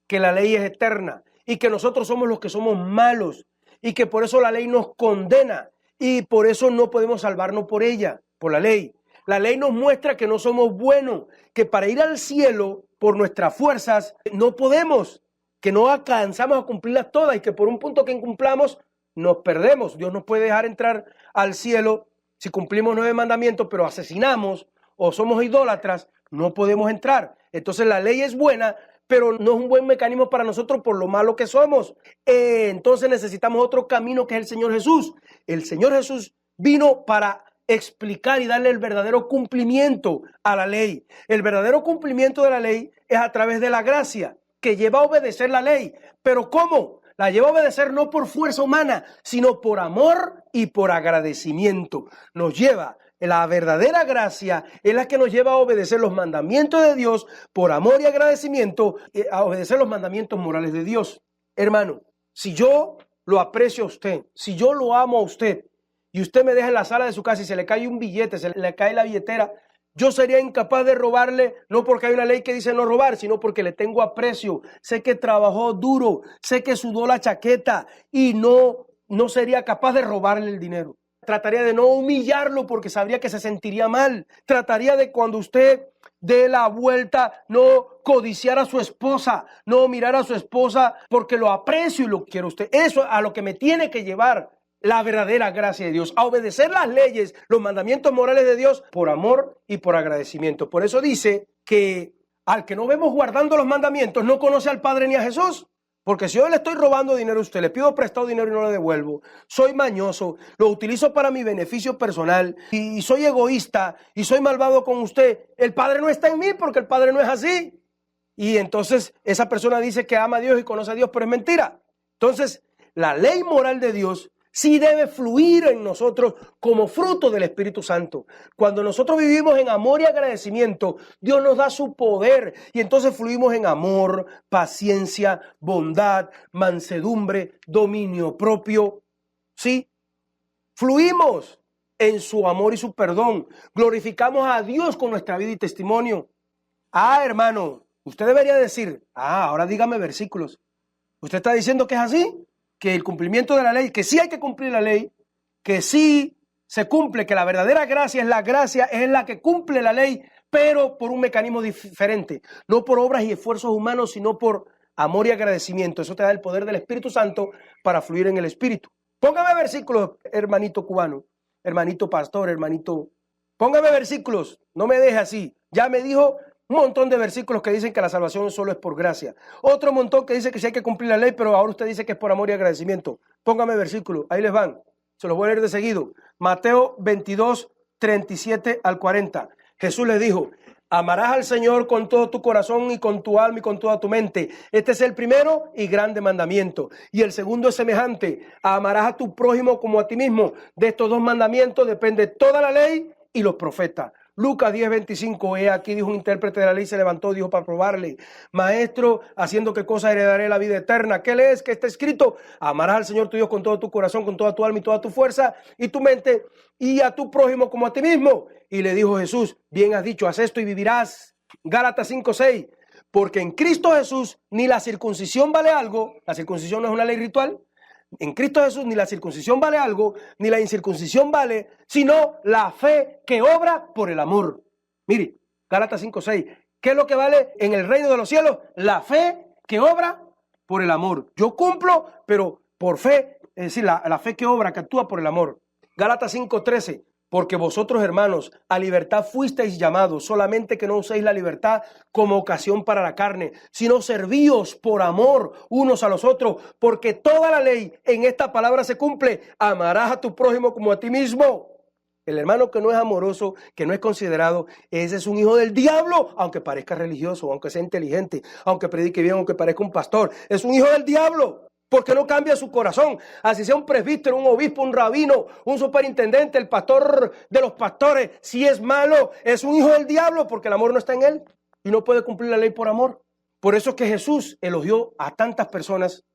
que la ley es eterna, y que nosotros somos los que somos malos y que por eso la ley nos condena y por eso no podemos salvarnos por ella, por la ley. La ley nos muestra que no somos buenos, que para ir al cielo por nuestras fuerzas no podemos, que no alcanzamos a cumplirlas todas y que por un punto que incumplamos nos perdemos. Dios nos puede dejar entrar al cielo si cumplimos 9 mandamientos, pero asesinamos o somos idólatras, no podemos entrar. Entonces la ley es buena, pero no es un buen mecanismo para nosotros por lo malo que somos. Entonces necesitamos otro camino que es el Señor Jesús. El Señor Jesús vino para explicar y darle el verdadero cumplimiento a la ley. El verdadero cumplimiento de la ley es a través de la gracia. que lleva a obedecer la ley. ¿Pero cómo? La lleva a obedecer no por fuerza humana, sino por amor y por agradecimiento. Nos lleva, la verdadera gracia es la que nos lleva a obedecer los mandamientos de Dios por amor y agradecimiento, a obedecer los mandamientos morales de Dios. Hermano, si yo lo aprecio a usted, si yo lo amo a usted, y usted me deja en la sala de su casa y se le cae un billete, se le cae la billetera, yo sería incapaz de robarle, no porque hay una ley que dice no robar, sino porque le tengo aprecio. Sé que trabajó duro, sé que sudó la chaqueta y no sería capaz de robarle el dinero. Trataría de no humillarlo porque sabría que se sentiría mal. Trataría de cuando usted dé la vuelta, no codiciar a su esposa, no mirar a su esposa porque lo aprecio y lo quiero a usted. Eso a lo que me tiene que llevar la verdadera gracia de Dios, a obedecer las leyes, los mandamientos morales de Dios por amor y por agradecimiento. Por eso dice que al que no vemos guardando los mandamientos no conoce al Padre ni a Jesús. Porque si yo le estoy robando dinero a usted, le pido prestado dinero y no le devuelvo, soy mañoso, lo utilizo para mi beneficio personal y soy egoísta y soy malvado con usted, el Padre no está en mí porque el Padre no es así. Y entonces esa persona dice que ama a Dios y conoce a Dios, pero es mentira. Entonces la ley moral de Dios sí debe fluir en nosotros como fruto del Espíritu Santo. Cuando nosotros vivimos en amor y agradecimiento, Dios nos da su poder y entonces fluimos en amor, paciencia, bondad, mansedumbre, dominio propio. ¿Sí? Fluimos en su amor y su perdón. Glorificamos a Dios con nuestra vida y testimonio. Hermano, usted debería decir, ahora dígame versículos. ¿Usted está diciendo que es así? Que el cumplimiento de la ley, que sí hay que cumplir la ley, que sí se cumple, que la verdadera gracia es la que cumple la ley, pero por un mecanismo diferente, no por obras y esfuerzos humanos, sino por amor y agradecimiento. Eso te da el poder del Espíritu Santo para fluir en el Espíritu. Póngame versículos, hermanito cubano, hermanito pastor, hermanito. Póngame versículos, no me deje así. Ya me dijo un montón de versículos que dicen que la salvación solo es por gracia. Otro montón que dice que sí hay que cumplir la ley, pero ahora usted dice que es por amor y agradecimiento. Póngame versículos, ahí les van. Se los voy a leer de seguido. Mateo 22, 37 al 40. Jesús les dijo, amarás al Señor con todo tu corazón y con tu alma y con toda tu mente. Este es el primero y grande mandamiento. Y el segundo es semejante, amarás a tu prójimo como a ti mismo. De estos dos mandamientos depende toda la ley y los profetas. Lucas 10:25, aquí dijo un intérprete de la ley, se levantó, dijo para probarle, maestro, haciendo qué cosa heredaré la vida eterna. ¿Qué lees? ¿Qué está escrito? Amarás al Señor tu Dios con todo tu corazón, con toda tu alma y toda tu fuerza y tu mente, y a tu prójimo como a ti mismo. Y le dijo Jesús, bien has dicho, haz esto y vivirás. Gálatas 5:6, porque en Cristo Jesús ni la circuncisión vale algo, la circuncisión no es una ley ritual. En Cristo Jesús ni la circuncisión vale algo, ni la incircuncisión vale, sino la fe que obra por el amor. Mire, Gálatas 5:6. ¿Qué es lo que vale en el reino de los cielos? La fe que obra por el amor. Yo cumplo, pero por fe, es decir, la fe que obra, que actúa por el amor. Gálatas 5:13. Porque vosotros, hermanos, a libertad fuisteis llamados, solamente que no uséis la libertad como ocasión para la carne, sino servíos por amor unos a los otros, porque toda la ley en esta palabra se cumple, amarás a tu prójimo como a ti mismo. El hermano que no es amoroso, que no es considerado, ese es un hijo del diablo, aunque parezca religioso, aunque sea inteligente, aunque predique bien, aunque parezca un pastor, es un hijo del diablo. Porque no cambia su corazón, así sea un presbítero, un obispo, un rabino, un superintendente, el pastor de los pastores, si es malo, es un hijo del diablo porque el amor no está en él y no puede cumplir la ley por amor. Por eso es que Jesús elogió a tantas personas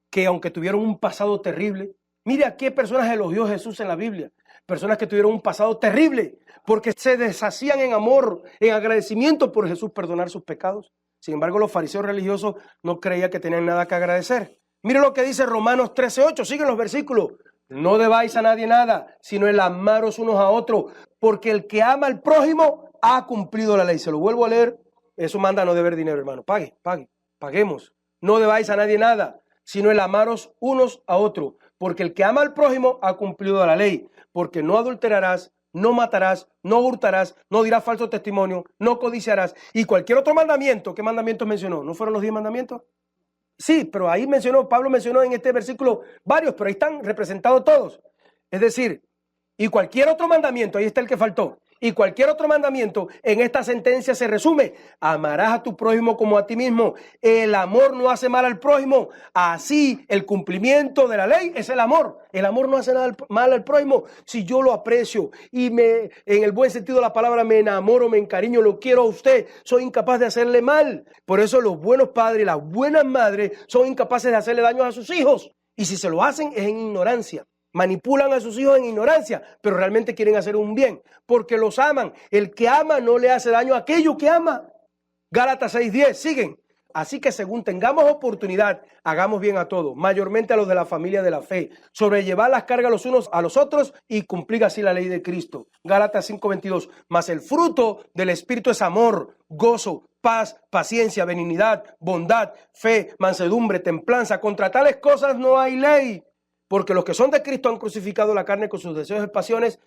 que aunque tuvieron un pasado terrible, mire a qué personas elogió Jesús en la Biblia, personas que tuvieron un pasado terrible porque se deshacían en amor, en agradecimiento por Jesús perdonar sus pecados. Sin embargo, los fariseos religiosos no creían que tenían nada que agradecer. Mire lo que dice Romanos 13:8, siguen los versículos. No debáis a nadie nada, sino el amaros unos a otros, porque el que ama al prójimo ha cumplido la ley. Se lo vuelvo a leer, eso manda a no deber dinero, hermano. Paguemos. No debáis a nadie nada, sino el amaros unos a otros, porque el que ama al prójimo ha cumplido la ley, porque no adulterarás, no matarás, no hurtarás, no dirás falso testimonio, no codiciarás. Y cualquier otro mandamiento, ¿qué mandamientos mencionó? ¿No fueron los 10 mandamientos? Sí, pero ahí Pablo mencionó en este versículo varios, pero ahí están representados todos. Es decir, y cualquier otro mandamiento, ahí está el que faltó. y cualquier otro mandamiento, en esta sentencia se resume: amarás a tu prójimo como a ti mismo. El amor no hace mal al prójimo. Así, el cumplimiento de la ley es el amor. El amor no hace nada mal al prójimo. Si yo lo aprecio y en el buen sentido de la palabra, me enamoro, me encariño, lo quiero a usted, soy incapaz de hacerle mal. Por eso los buenos padres y las buenas madres son incapaces de hacerle daño a sus hijos. Y si se lo hacen, es en ignorancia. Manipulan a sus hijos en ignorancia, pero realmente quieren hacer un bien, porque los aman. El que ama no le hace daño a aquello que ama. Gálatas 6:10, siguen. Así que según tengamos oportunidad, hagamos bien a todos, mayormente a los de la familia de la fe, sobrellevar las cargas los unos a los otros y cumplir así la ley de Cristo. Gálatas 5:22, mas el fruto del Espíritu es amor, gozo, paz, paciencia, benignidad, bondad, fe, mansedumbre, templanza. Contra tales cosas no hay ley. Porque los que son de Cristo han crucificado la carne con sus deseos y pasiones.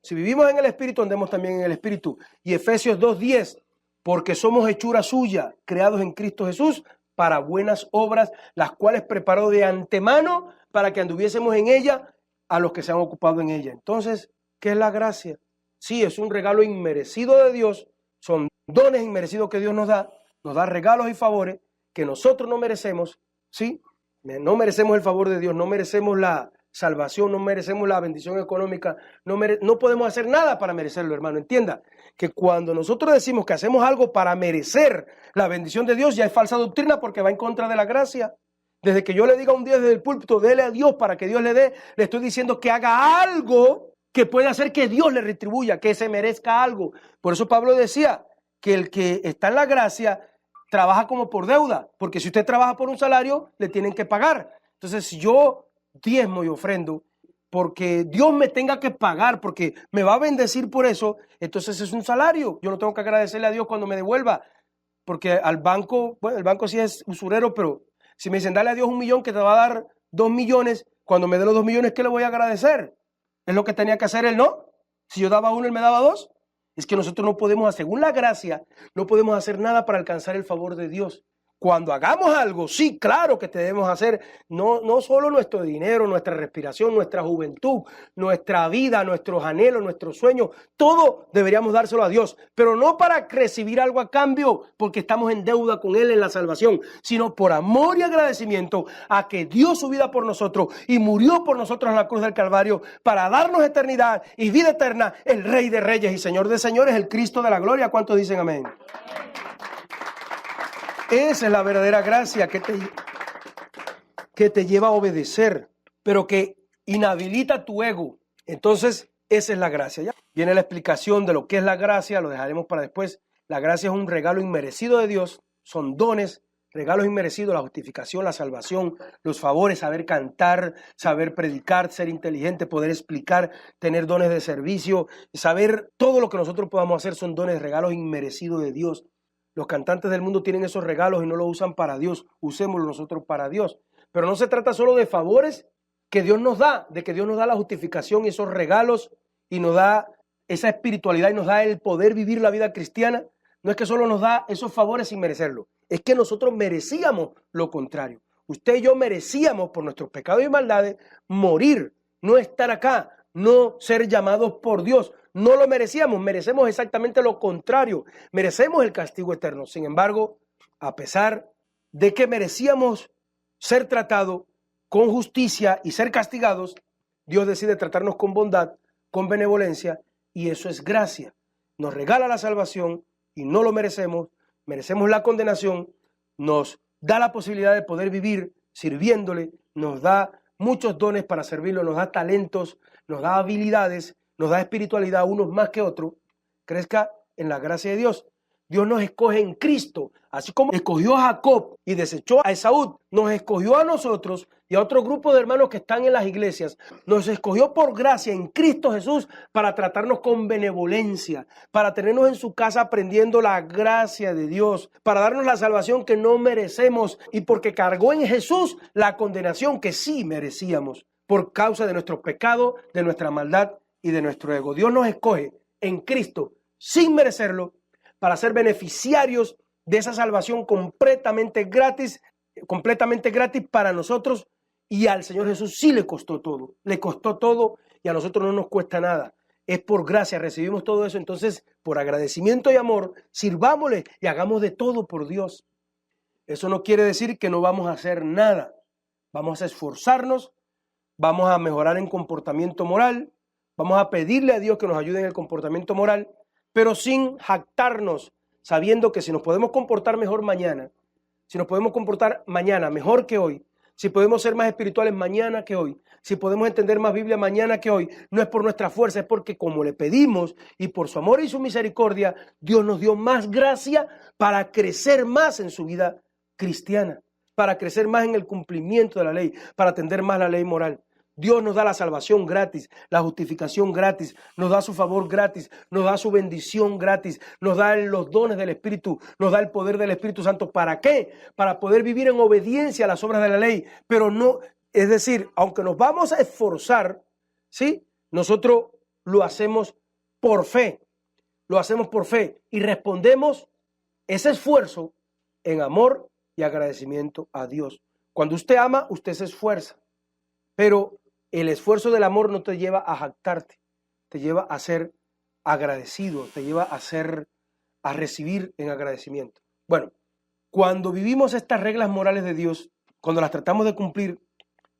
Si vivimos en el Espíritu, andemos también en el Espíritu. Y Efesios 2:10, porque somos hechura suya, creados en Cristo Jesús, para buenas obras, las cuales preparó de antemano para que anduviésemos en ella a los que se han ocupado en ella. Entonces, ¿qué es la gracia? Sí, es un regalo inmerecido de Dios, son dones inmerecidos que Dios nos da regalos y favores que nosotros no merecemos, ¿sí? No merecemos el favor de Dios, no merecemos la salvación, no merecemos la bendición económica, no podemos hacer nada para merecerlo, hermano. Entienda que cuando nosotros decimos que hacemos algo para merecer la bendición de Dios, ya es falsa doctrina porque va en contra de la gracia. Desde que yo le diga un día desde el púlpito, dele a Dios para que Dios le dé, le estoy diciendo que haga algo que pueda hacer que Dios le retribuya, que se merezca algo. Por eso Pablo decía que el que está en la gracia trabaja como por deuda, porque si usted trabaja por un salario, le tienen que pagar. Entonces, si yo diezmo y ofrendo porque Dios me tenga que pagar, porque me va a bendecir por eso, entonces es un salario. Yo no tengo que agradecerle a Dios cuando me devuelva, porque al banco, bueno, el banco sí es usurero, pero si me dicen, dale a Dios 1 millón que te va a dar 2 millones, cuando me dé los 2 millones, ¿qué le voy a agradecer? Es lo que tenía que hacer él, ¿no? Si yo daba 1, él me daba 2. Es que nosotros no podemos, según la gracia, no podemos hacer nada para alcanzar el favor de Dios. Cuando hagamos algo, sí, claro que debemos hacer, no solo nuestro dinero, nuestra respiración, nuestra juventud, nuestra vida, nuestros anhelos, nuestros sueños, todo deberíamos dárselo a Dios, pero no para recibir algo a cambio, porque estamos en deuda con Él en la salvación, sino por amor y agradecimiento a que dio su vida por nosotros y murió por nosotros en la cruz del Calvario para darnos eternidad y vida eterna, el Rey de Reyes y Señor de Señores, el Cristo de la gloria. ¿Cuántos dicen amén? Esa es la verdadera gracia que te lleva a obedecer, pero que inhabilita tu ego. Entonces, esa es la gracia. ¿Ya? Viene la explicación de lo que es la gracia, lo dejaremos para después. La gracia es un regalo inmerecido de Dios, son dones, regalos inmerecidos, la justificación, la salvación, los favores, saber cantar, saber predicar, ser inteligente, poder explicar, tener dones de servicio, saber todo lo que nosotros podamos hacer son dones, regalos inmerecidos de Dios. Los cantantes del mundo tienen esos regalos y no los usan para Dios. Usémoslos nosotros para Dios. Pero no se trata solo de favores que Dios nos da, de que Dios nos da la justificación y esos regalos y nos da esa espiritualidad y nos da el poder vivir la vida cristiana. No es que solo nos da esos favores sin merecerlo. Es que nosotros merecíamos lo contrario. Usted y yo merecíamos por nuestros pecados y maldades morir, no estar acá, no ser llamados por Dios. No lo merecíamos, merecemos exactamente lo contrario, merecemos el castigo eterno. Sin embargo, a pesar de que merecíamos ser tratados con justicia y ser castigados, Dios decide tratarnos con bondad, con benevolencia, y eso es gracia. Nos regala la salvación y no lo merecemos, merecemos la condenación, nos da la posibilidad de poder vivir sirviéndole, nos da muchos dones para servirlo, nos da talentos, nos da habilidades, nos da espiritualidad, unos más que otros. Crezca en la gracia de Dios. Dios nos escoge en Cristo, así como escogió a Jacob y desechó a Esaú, nos escogió a nosotros y a otro grupo de hermanos que están en las iglesias, nos escogió por gracia en Cristo Jesús para tratarnos con benevolencia, para tenernos en su casa aprendiendo la gracia de Dios, para darnos la salvación que no merecemos y porque cargó en Jesús la condenación que sí merecíamos por causa de nuestro pecado, de nuestra maldad y de nuestro ego. Dios nos escoge en Cristo sin merecerlo para ser beneficiarios de esa salvación completamente gratis para nosotros, y al Señor Jesús sí le costó todo y a nosotros no nos cuesta nada. es por gracia, recibimos todo eso, entonces por agradecimiento y amor, sirvámosle y hagamos de todo por Dios. Eso no quiere decir que no vamos a hacer nada. Vamos a esforzarnos, vamos a mejorar en comportamiento moral, vamos a pedirle a Dios que nos ayude en el comportamiento moral, pero sin jactarnos, sabiendo que si nos podemos comportar mejor mañana, si nos podemos comportar mañana mejor que hoy, si podemos ser más espirituales mañana que hoy, si podemos entender más Biblia mañana que hoy, no es por nuestra fuerza, es porque como le pedimos y por su amor y su misericordia, Dios nos dio más gracia para crecer más en su vida cristiana, para crecer más en el cumplimiento de la ley, para atender más la ley moral. Dios nos da la salvación gratis, la justificación gratis, nos da su favor gratis, nos da su bendición gratis, nos da los dones del Espíritu, nos da el poder del Espíritu Santo. ¿Para qué? Para poder vivir en obediencia a las obras de la ley, pero no, es decir, aunque nos vamos a esforzar, ¿sí? Nosotros lo hacemos por fe, y respondemos ese esfuerzo en amor y agradecimiento a Dios. Cuando usted ama, usted se esfuerza, pero el esfuerzo del amor no te lleva a jactarte, te lleva a ser agradecido, te lleva a recibir en agradecimiento. Bueno, cuando vivimos estas reglas morales de Dios, cuando las tratamos de cumplir,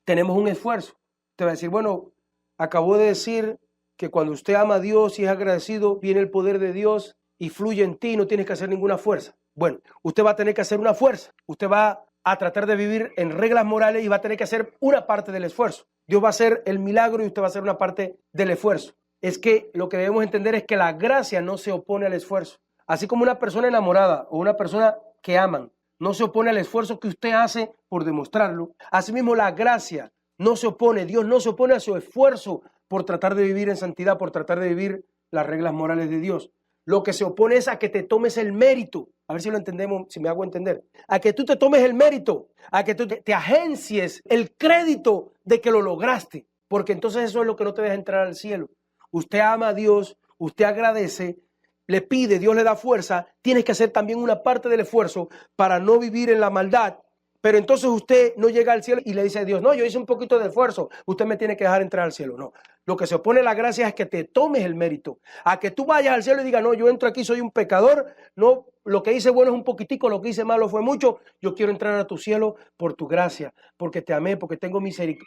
tenemos un esfuerzo. Te va a decir, bueno, acabo de decir que cuando usted ama a Dios y es agradecido, viene el poder de Dios y fluye en ti, no tienes que hacer ninguna fuerza. Bueno, usted va a tener que hacer una fuerza, usted va a tratar de vivir en reglas morales y va a tener que hacer una parte del esfuerzo. Dios va a hacer el milagro y usted va a hacer una parte del esfuerzo. Es que lo que debemos entender es que la gracia no se opone al esfuerzo. Así como una persona enamorada o una persona que aman no se opone al esfuerzo que usted hace por demostrarlo, asimismo la gracia no se opone, Dios no se opone a su esfuerzo por tratar de vivir en santidad, por tratar de vivir las reglas morales de Dios. Lo que se opone es a que te tomes el mérito, a ver si lo entendemos, si me hago entender, a que tú te tomes el mérito, a que tú te agencies el crédito de que lo lograste, porque entonces eso es lo que no te deja entrar al cielo. Usted ama a Dios, usted agradece, le pide, Dios le da fuerza, tienes que hacer también una parte del esfuerzo para no vivir en la maldad. Pero entonces usted no llega al cielo y le dice a Dios, no, yo hice un poquito de esfuerzo, usted me tiene que dejar entrar al cielo. No, lo que se opone a la gracia es que te tomes el mérito, a que tú vayas al cielo y digas, no, yo entro aquí, soy un pecador, no, lo que hice bueno es un poquitico, lo que hice malo fue mucho, yo quiero entrar a tu cielo por tu gracia, porque te amé, porque tengo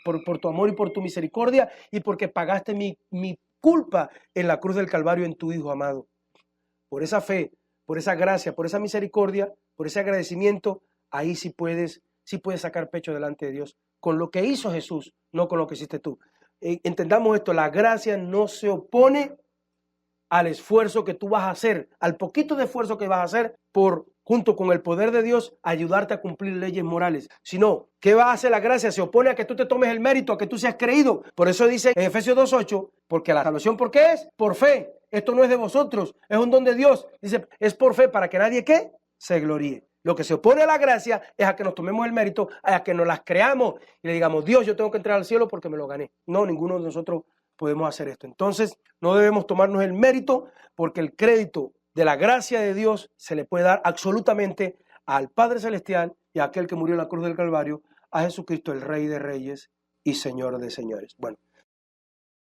por tu amor y por tu misericordia y porque pagaste mi culpa en la cruz del Calvario en tu Hijo amado. Por esa fe, por esa gracia, por esa misericordia, por ese agradecimiento, ahí sí puedes sacar pecho delante de Dios con lo que hizo Jesús, no con lo que hiciste tú. Entendamos esto, la gracia no se opone al esfuerzo que tú vas a hacer, al poquito de esfuerzo que vas a hacer junto con el poder de Dios, ayudarte a cumplir leyes morales. Sino, ¿qué va a hacer la gracia? Se opone a que tú te tomes el mérito, a que tú seas creído. Por eso dice en Efesios 2:8, porque la salvación, ¿por qué es? Por fe. Esto no es de vosotros, es un don de Dios. Dice, es por fe para que nadie, ¿qué? Se gloríe. Lo que se opone a la gracia es a que nos tomemos el mérito, a que nos las creamos y le digamos, Dios, yo tengo que entrar al cielo porque me lo gané. No, ninguno de nosotros podemos hacer esto. Entonces, no debemos tomarnos el mérito porque el crédito de la gracia de Dios se le puede dar absolutamente al Padre Celestial y a aquel que murió en la cruz del Calvario, a Jesucristo, el Rey de Reyes y Señor de Señores. Bueno,